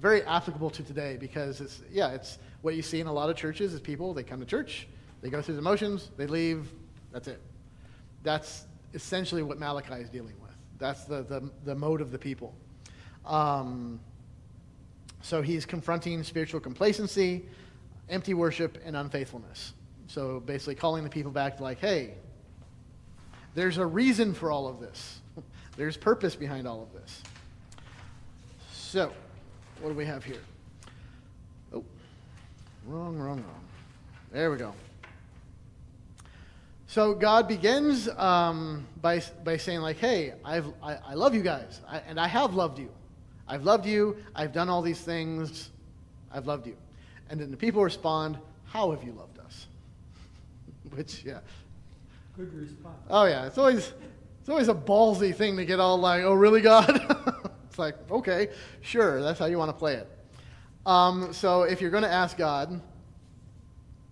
very applicable to today, because it's what you see in a lot of churches is people, they come to church, they go through the motions, they leave, that's it. That's essentially what Malachi is dealing with. That's the mode of the people. So he's confronting spiritual complacency, empty worship, and unfaithfulness. So basically calling the people back to like, hey, there's a reason for all of this. There's purpose behind all of this. So, what do we have here? Oh, wrong. There we go. So God begins by saying like, hey, I love you guys, and I have loved you. I've loved you. I've done all these things. I've loved you. And then the people respond, how have you loved us? Which, yeah. Good response. Oh, yeah. It's always a ballsy thing to get all like, oh, really, God? It's like, okay, sure. That's how you want to play it. So if you're going to ask God,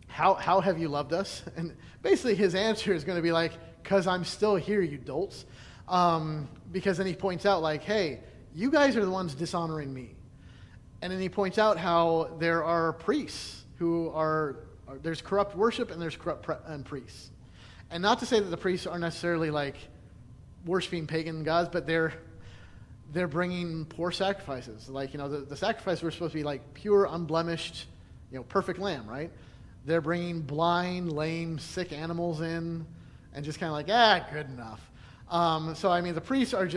how have you loved us? And basically his answer is going to be like, because I'm still here, you dolts. Because then he points out like, hey, you guys are the ones dishonoring me. And then he points out how there are priests who there's corrupt worship and there's corrupt priests. And not to say that the priests are necessarily like worshiping pagan gods, but they're bringing poor sacrifices. Like, you know, the sacrifice were supposed to be like pure, unblemished, you know, perfect lamb, right? They're bringing blind, lame, sick animals in and just kind of like, good enough. So, I mean, the priests are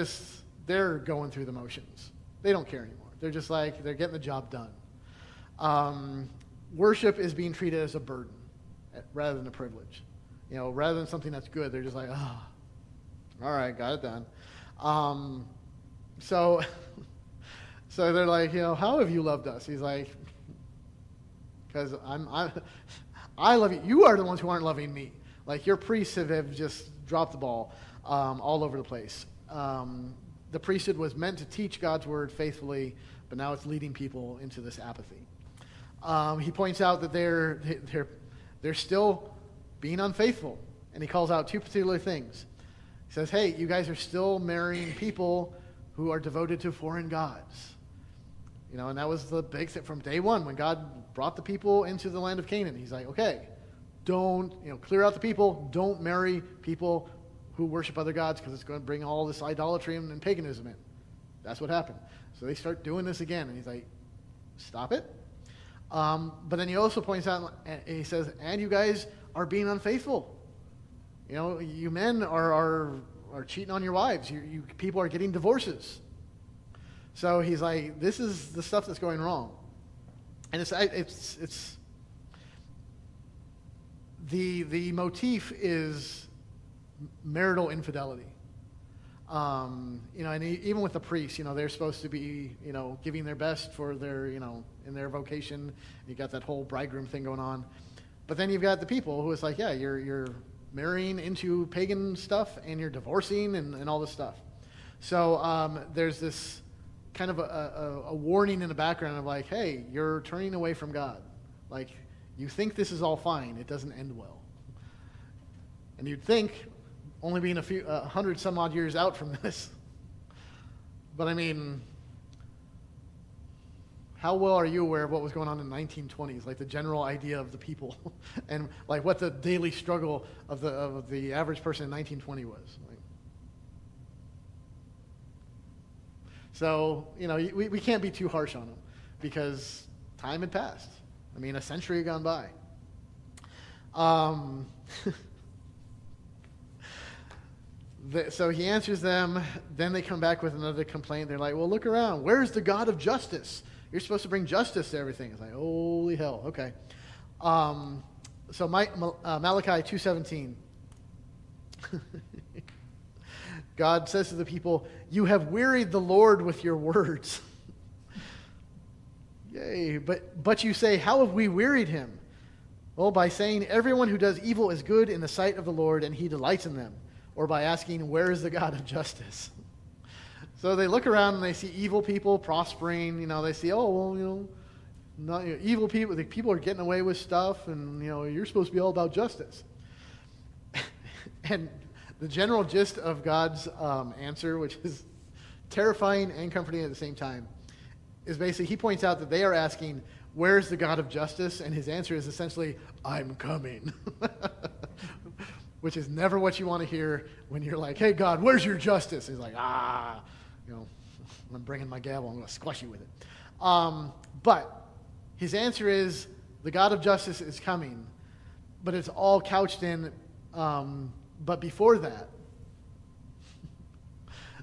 they're going through the motions. They don't care anymore. They're just like, they're getting the job done. Worship is being treated as a burden rather than a privilege. You know, rather than something that's good, they're just like, oh, all right, got it done. So they're like, you know, how have you loved us? He's like, because I love you. You are the ones who aren't loving me. Like, your priests have just dropped the ball all over the place. The priesthood was meant to teach God's word faithfully, but now it's leading people into this apathy. He points out that they're still being unfaithful, and he calls out two particular things. He says, hey, you guys are still marrying people who are devoted to foreign gods. You know, and that was the big thing from day one when God brought the people into the land of Canaan. He's like, okay, clear out the people. Don't marry people who worship other gods because it's going to bring all this idolatry and paganism in. That's what happened. So they start doing this again, and he's like, stop it. But then he also points out, and he says, and you guys are being unfaithful. You know, you men are cheating on your wives. You people are getting divorces. So he's like, this is the stuff that's going wrong. And it's the motif is marital infidelity. You know, and even with the priests, you know, they're supposed to be, you know, giving their best for their, you know, in their vocation. You got that whole bridegroom thing going on. But then you've got the people who it's like, yeah, you're marrying into pagan stuff and you're divorcing and all this stuff. So there's this kind of a warning in the background of like, hey, you're turning away from God. Like, you think this is all fine. It doesn't end well. And you'd think, only being a hundred some odd years out from this. But I mean, how well are you aware of what was going on in the 1920s? Like the general idea of the people and like what the daily struggle of the average person in 1920 was. Like, so, you know, we can't be too harsh on them because time had passed. I mean, a century had gone by. So he answers them. Then they come back with another complaint. They're like, well, look around. Where's the God of justice? You're supposed to bring justice to everything. It's like, holy hell. Okay. So Malachi 2:17. God says to the people, "You have wearied the Lord with your words." Yay, but you say, "How have we wearied him?" Well, by saying, "Everyone who does evil is good in the sight of the Lord, and he delights in them." Or by asking, "Where is the God of justice?" So they look around and they see evil people prospering. They see, oh, well, not, evil people, the people are getting away with stuff, and, you're supposed to be all about justice. And the general gist of God's answer, which is terrifying and comforting at the same time, is basically he points out that they are asking, "Where's the God of justice?" And his answer is essentially, "I'm coming." Which is never what you want to hear when you're like, "Hey, God, where's your justice?" He's like, I'm bringing my gavel, I'm going to squash you with it. But his answer is, the God of justice is coming, but it's all couched in, but before that,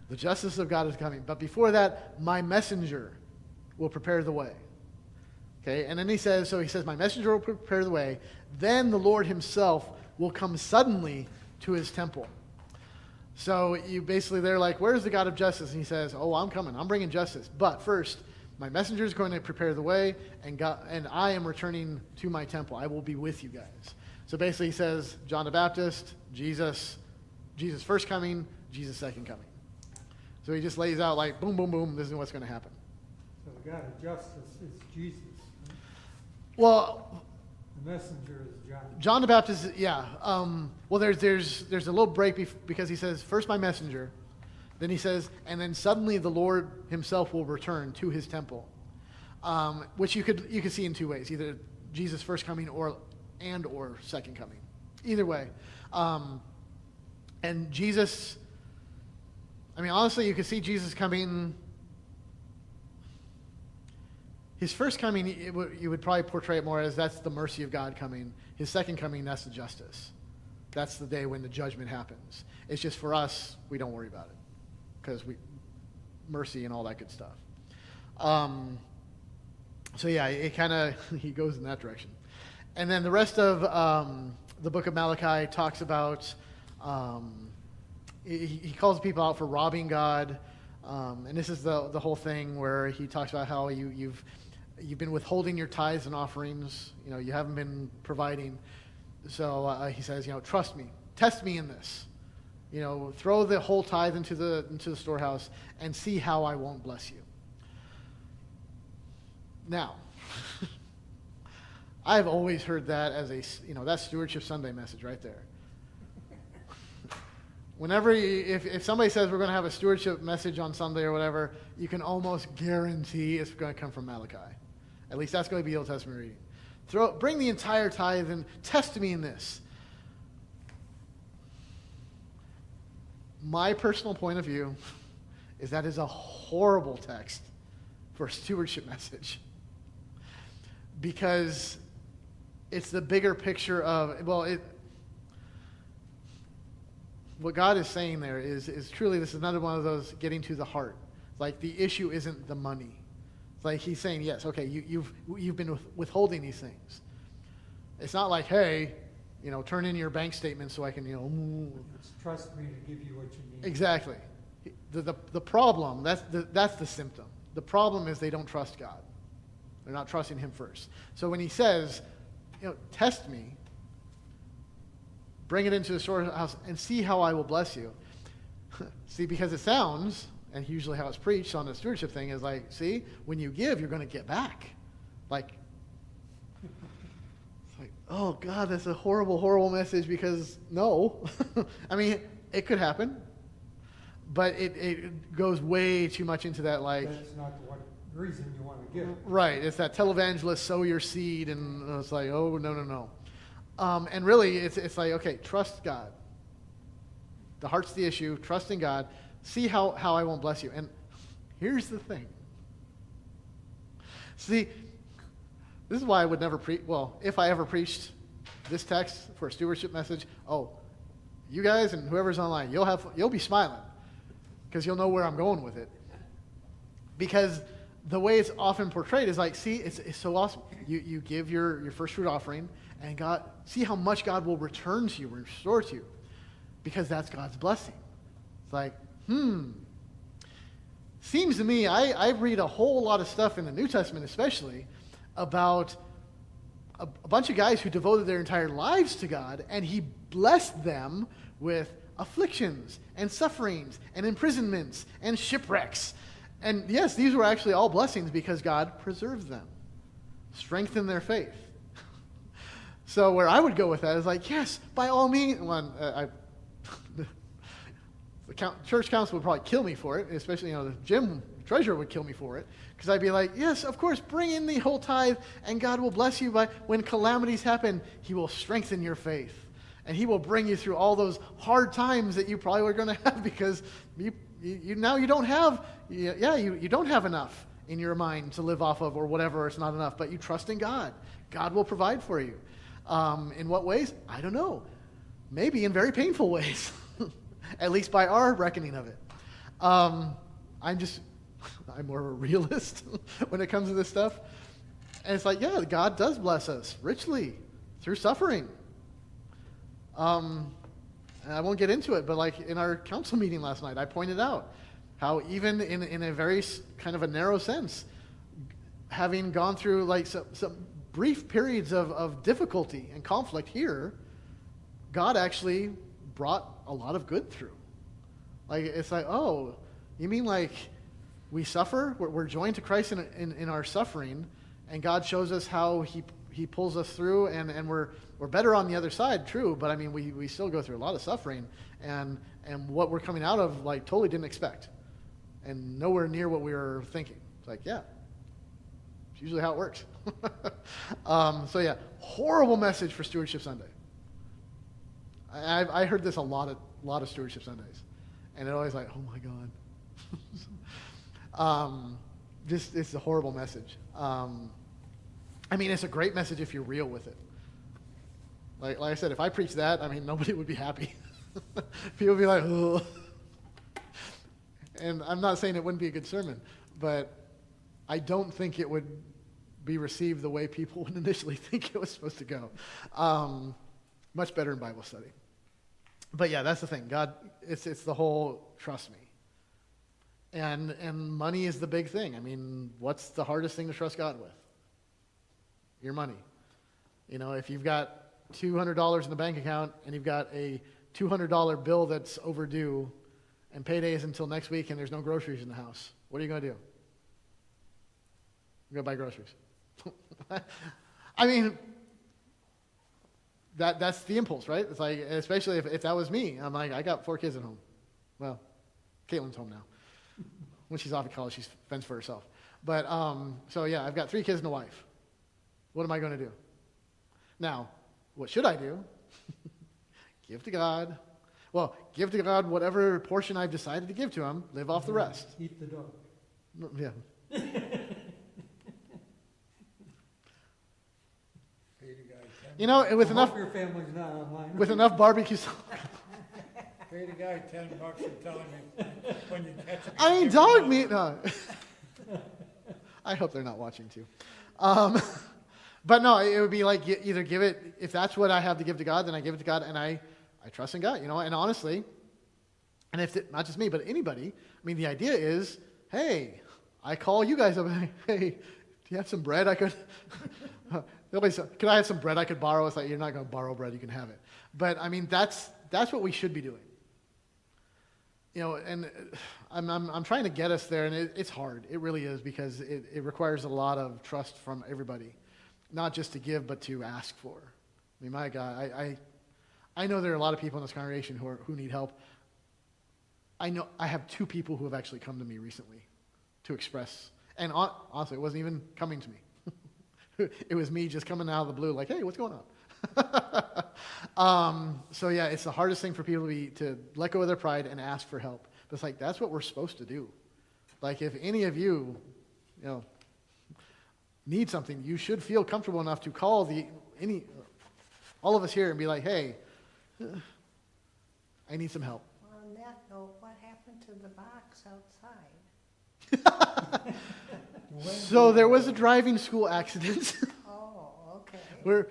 the justice of God is coming. But before that, my messenger will prepare the way. Okay, and then he says, my messenger will prepare the way. Then the Lord himself will come suddenly to his temple. So they're like, "Where's the God of justice?" And he says, "Oh, I'm coming. I'm bringing justice. But first, my messenger is going to prepare the way, and I am returning to my temple. I will be with you guys." So basically he says, John the Baptist, Jesus first coming, Jesus second coming. So he just lays out like, boom, boom, boom, this is what's going to happen. So the God of justice is Jesus. Right? Well, The messenger is John. John the Baptist, yeah. Well, there's a little break because he says, "First my messenger," then he says, "And then suddenly the Lord himself will return to his temple," which you could see in two ways: either Jesus first coming or second coming. Either way, and Jesus. I mean, honestly, you could see Jesus coming. His first coming, you would probably portray it more as that's the mercy of God coming. His second coming, that's the justice. That's the day when the judgment happens. It's just for us, we don't worry about it because mercy and all that good stuff. So yeah, it kind of he goes in that direction. And then the rest of the book of Malachi talks about he calls people out for robbing God, and this is the whole thing where he talks about how you've been withholding your tithes and offerings. You haven't been providing. So he says, trust me, test me in this. Throw the whole tithe into the storehouse and see how I won't bless you. Now, I've always heard that as that's Stewardship Sunday message right there. Whenever, if somebody says we're going to have a stewardship message on Sunday or whatever, you can almost guarantee it's going to come from Malachi. At least that's going to be Old Testament reading. Bring the entire tithe and test me in this. My personal point of view is that is a horrible text for a stewardship message. Because it's the bigger picture of, what God is saying there is truly, this is another one of those getting to the heart. Like, the issue isn't the money. It's like he's saying, yes, okay, you've been withholding these things. It's not like, hey, turn in your bank statement so I can, It's trust me to give you what you need. Exactly. The problem, that's the symptom. The problem is they don't trust God. They're not trusting him first. So when he says, test me, bring it into the storehouse and see how I will bless you. See, because it sounds, and usually how it's preached on the stewardship thing is like, see, when you give, you're going to get back. It's like, oh God, that's a horrible, horrible message because no. I mean, it could happen, but it goes way too much into that That's not the reason you want to give. Right, it's that televangelist, sow your seed, and it's like, oh, no. And really, it's like, okay, trust God. The heart's the issue. Trust in God. See how I won't bless you. And here's the thing. See, this is why I would never preach. Well, if I ever preached this text for a stewardship message, you guys and whoever's online, you'll be smiling because you'll know where I'm going with it. Because the way it's often portrayed is like, see, it's so awesome. You give your first fruit offering, and God, see how much God will return to you, restore to you, because that's God's blessing. It's like, seems to me, I read a whole lot of stuff in the New Testament especially about a bunch of guys who devoted their entire lives to God, and he blessed them with afflictions and sufferings and imprisonments and shipwrecks. And yes, these were actually all blessings because God preserved them, strengthened their faith. So where I would go with that is like, yes, by all means. The church council would probably kill me for it, especially, the gym treasurer would kill me for it, because I'd be like, yes, of course, bring in the whole tithe, and God will bless you by when calamities happen, he will strengthen your faith, and he will bring you through all those hard times that you probably were going to have because you don't have enough in your mind to live off of or whatever, it's not enough, but you trust in God. God will provide for you. In what ways? I don't know. Maybe in very painful ways. At least by our reckoning of it. I'm more of a realist when it comes to this stuff. And it's like, yeah, God does bless us richly through suffering. And I won't get into it, but like in our council meeting last night, I pointed out how even in a very kind of a narrow sense, having gone through like some brief periods of difficulty and conflict here, God actually brought a lot of good through. Like, it's like, oh, you mean like we suffer? We're joined to Christ in our suffering, and God shows us how he pulls us through, and we're better on the other side, true, but I mean, we still go through a lot of suffering, and what we're coming out of, like, totally didn't expect, and nowhere near what we were thinking. It's like, yeah, it's usually how it works. So yeah, horrible message for Stewardship Sunday. I heard this a lot of Stewardship Sundays, and it always like, oh my God. It's a horrible message. I mean, it's a great message if you're real with it. Like I said, if I preach that, I mean, nobody would be happy. People would be like, oh. And I'm not saying it wouldn't be a good sermon, but I don't think it would be received the way people would initially think it was supposed to go. Much better in Bible study. But yeah, that's the thing. God, it's the whole trust me. And money is the big thing. I mean, what's the hardest thing to trust God with? Your money. If you've got $200 in the bank account and you've got a $200 bill that's overdue and payday is until next week and there's no groceries in the house, what are you going to do? You're going to buy groceries. I mean, that's the impulse, right? It's like, especially if that was me, I'm like, I got 4 kids at home. Well, Caitlin's home now. When she's off at college, she fends for herself. But, so yeah, I've got 3 kids and a wife. What am I going to do? Now, what should I do? Give to God. Well, give to God whatever portion I've decided to give to him, live off the rest. Eat the dog. Yeah. Pay the guy 10 with I enough hope your family's not online. with enough barbecue sauce. Pay the guy $10 and tell him when you catch him. I mean, dog meat. No. I hope they're not watching too. But no, it would be like either give it, if that's what I have to give to God, then I give it to God, and I trust in God, and honestly, and not just me, but anybody, I mean, the idea is, hey, I call you guys up, hey, do you have some bread I could, could I have some bread I could borrow? It's like, you're not going to borrow bread, you can have it. But I mean, that's what we should be doing. And I'm trying to get us there, and it's hard. It really is, because it requires a lot of trust from everybody. Not just to give, but to ask for. I mean, my God, I know there are a lot of people in this congregation who need help. I know I have 2 people who have actually come to me recently to express, and honestly, it wasn't even coming to me. It was me just coming out of the blue, like, hey, what's going on? So yeah, it's the hardest thing for people to let go of their pride and ask for help. But it's like, that's what we're supposed to do. Like, if any of you, need something, you should feel comfortable enough to call all of us here and be like, hey, I need some help. On that note, what happened to the box outside? So there was a driving school accident. Oh, okay. we're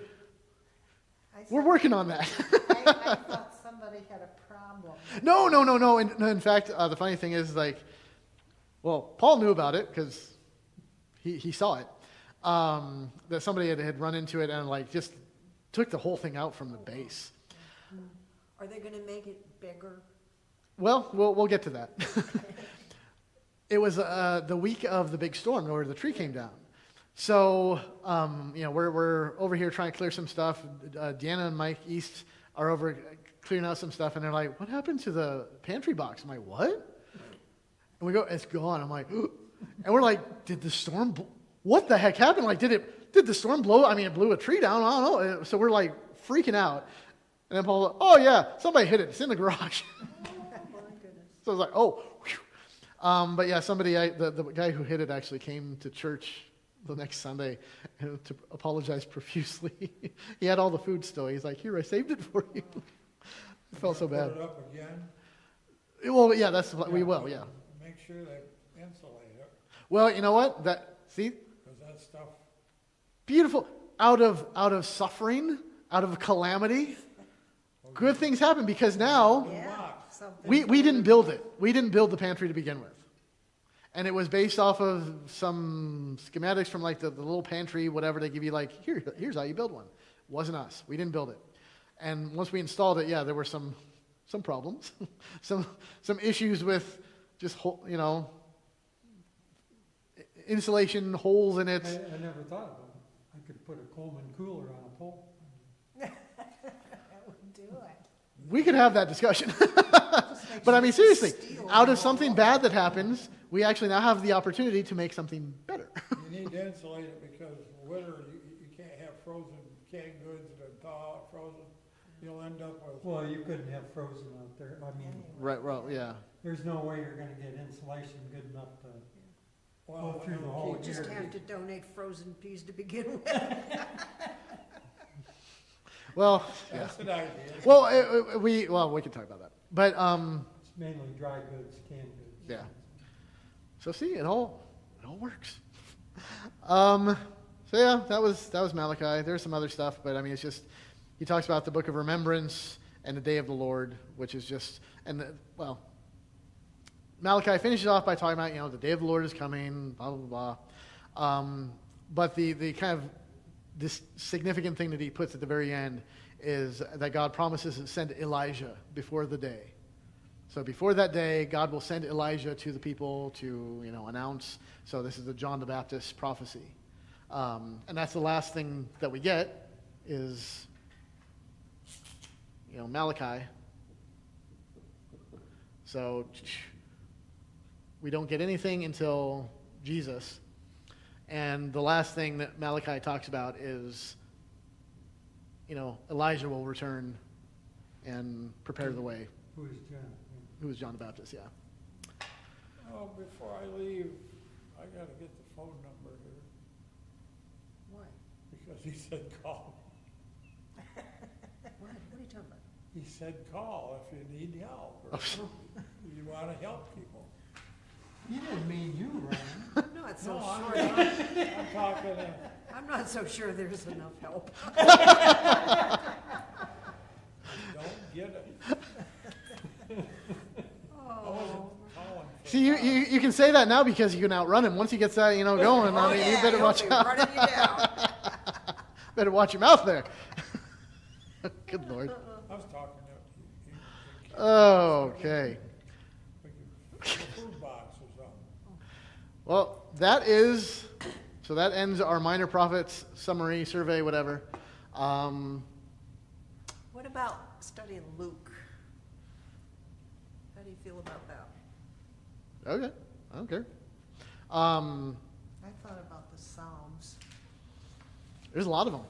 I we're thought- working on that. I thought somebody had a problem. No. In fact, the funny thing is, like, well, Paul knew about it because he saw it. That somebody had run into it and like just took the whole thing out from the base. Are they gonna make it bigger? Well, we'll get to that. It was the week of the big storm where the tree came down. So, we're over here trying to clear some stuff. Deanna and Mike East are over clearing out some stuff, and they're like, "What happened to the pantry box?" I'm like, "What?" And we go, "It's gone." I'm like, "Ooh." And we're like, "Did the storm? What the heck happened? Like, did the storm blow? I mean, it blew a tree down. I don't know." So we're like freaking out. And then Paul's like, "Oh yeah, somebody hit it. It's in the garage." Oh, my goodness. So I was like, "Oh." Whew. But yeah, the guy who hit it actually came to church the next Sunday to apologize profusely. He had all the food still. He's like, "Here, I saved it for you." It felt so bad. Put it up again, Well, yeah, we will, yeah. make sure they insulate it, Well, you know what? See, because that stuff, beautiful. Out of suffering, out of calamity, good things happen because now Yeah, something. we didn't build it. We didn't build the pantry to begin with. And it was based off of some schematics from like the little pantry, whatever they give you, like, here's how you build one. Wasn't us. We didn't build it. And once we installed it, yeah, there were some problems, some issues with just, insulation, holes in it. I never thought of it. I could put a Coleman cooler on a pole. That would do it. We could have that discussion. But I mean, seriously, out of something bad that happens, we actually now have the opportunity to make something better. you need to insulate it because winter, you can't have frozen canned goods that thaw out frozen. You'll end up with, Well, you couldn't have frozen out there. I mean, Right, well, yeah. there's no way you're gonna get insulation good enough to well, go through the whole You just year. have to donate frozen peas to begin with. Well, yeah. that's an idea. Well, we can talk about that. But, It's mainly dry goods, canned goods. yeah. So see, it all works. So yeah, that was Malachi. There's some other stuff, but I mean, it's just, he talks about the book of remembrance and the day of the Lord, which is just, Malachi finishes off by talking about, the day of the Lord is coming, blah, blah, blah. But the kind of, this significant thing that he puts at the very end is that God promises to send Elijah before the day. So before that day, God will send Elijah to the people to, announce. So this is the John the Baptist prophecy. And that's the last thing that we get is, Malachi. So we don't get anything until Jesus. And the last thing that Malachi talks about is, Elijah will return and prepare the way. Who is John? Who was John the Baptist, yeah. Oh, before I leave, I gotta get the phone number here, Why? because he said call. What are you talking about? He said call if you need help, or you wanna help people. He didn't mean you, Ryan. I'm not so No, I'm sure. not. I'm talking, I'm not so sure there's enough help. don't get it. I wasn't Oh. calling for See, you can say that now because you can outrun him. Once he gets that, going, I mean, you better watch He'll be out. running you down. Better watch your mouth there. Good Lord. I was talking to you. Okay. The food box was on. Well, so that ends our minor prophets summary, survey, whatever. What about studying Luke? How do you feel about that? Okay, I don't care. I thought about the Psalms. There's a lot of them.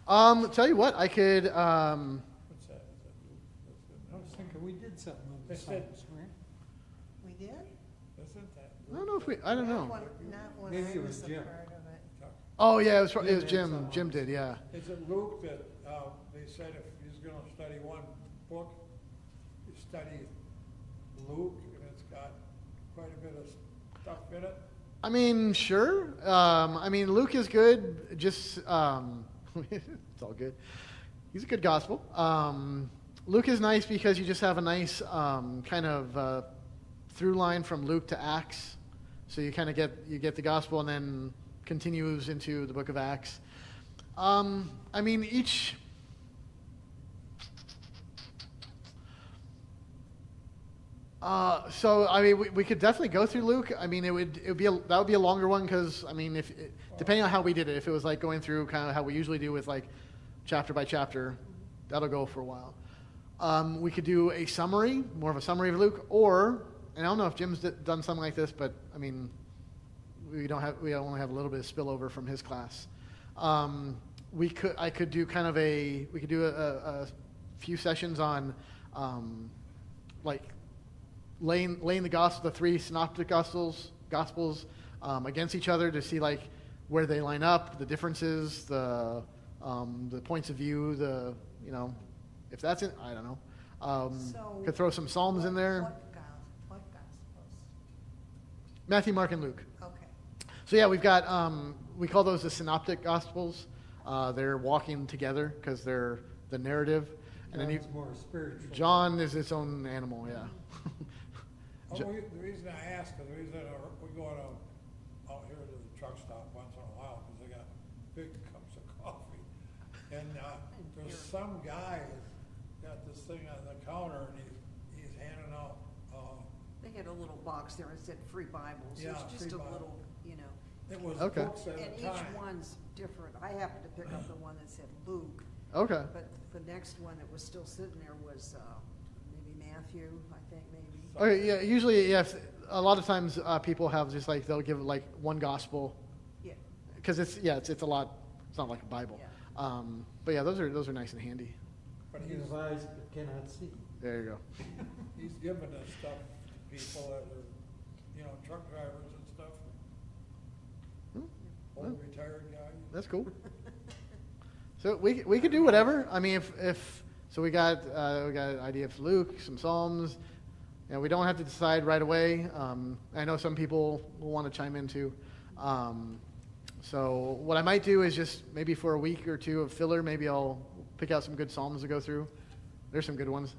Yeah. Tell you what, I could, What's that? Is that Luke? I was thinking we did something on the They said- Psalms, right? We did? Isn't that? I don't know if I don't know. Not when Maybe I it was was a Jim. part of it. Oh yeah, it was Jim did Jim. something. Jim did, yeah. Is it Luke that, they said if he's gonna study one book, you study Luke, and it's got quite a bit of stuff in it? I mean, sure. I mean, Luke is good. Just it's all good. He's a good gospel. Luke is nice because you just have a nice kind of through line from Luke to Acts. So you kind of get the gospel and then continues into the book of Acts. I mean, each. So I mean, we could definitely go through Luke. I mean, that would be a longer one because I mean, depending on how we did it, if it was like going through kind of how we usually do with like chapter by chapter, that'll go for a while. We could do a summary, more of a summary of Luke, or and I don't know if Jim's done something like this, but I mean, we only have a little bit of spillover from his class. We could do a few sessions on like laying the three synoptic gospels against each other to see like where they line up, the differences, the points of view, if that's it, I don't know. So Could throw some Psalms in there. What gospels? Matthew, Mark, and Luke. Okay. So yeah, we've got we call those the synoptic gospels. They're walking together because they're the narrative, and then John's more spiritual. John is its own animal. Yeah. The reason I ask is the reason we go out here to the truck stop once in a while, because they got big cups of coffee. And there's some guy who's got this thing on the counter, and he's handing out, They had a little box there that said free Bibles. Yeah, It's just free a Bible. little, it was Okay. books at and a each time. one's different. I happened to pick up the one that said Luke, Okay. but the next one that was still sitting there was maybe Matthew, I think, maybe. Okay. Yeah. Usually, yes. A lot of times, people have just like they'll give like one gospel Yeah, because it's a lot. It's not like a Bible. Yeah. But yeah, those are nice and handy. But You have eyes but cannot see. There you go. he's giving us stuff to people that are, truck drivers and stuff. Hmm. Old retired guy. That's cool. So we could do whatever. I mean, if so, we got an idea of Luke, some Psalms. We don't have to decide right away. I know some people will want to chime in too. So what I might do is just maybe for a week or two of filler, maybe I'll pick out some good Psalms to go through. There's some good ones.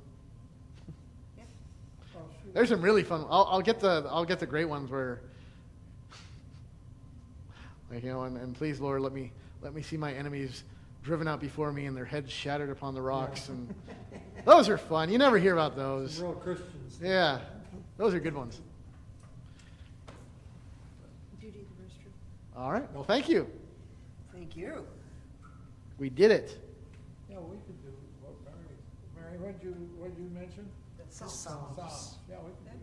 yeah. Oh, shoot. There's some really fun. I'll get the great ones where, like and please Lord, let me see my enemies driven out before me and their heads shattered upon the rocks, and those are fun. You never hear about those. Some real Christians. Yeah, those are good ones. Duty of the restroom. All right. Well, thank you. Thank you. We did it. Yeah, we could do, Mary, what'd you mention? That's Psalms. Psalms. Yeah, we could do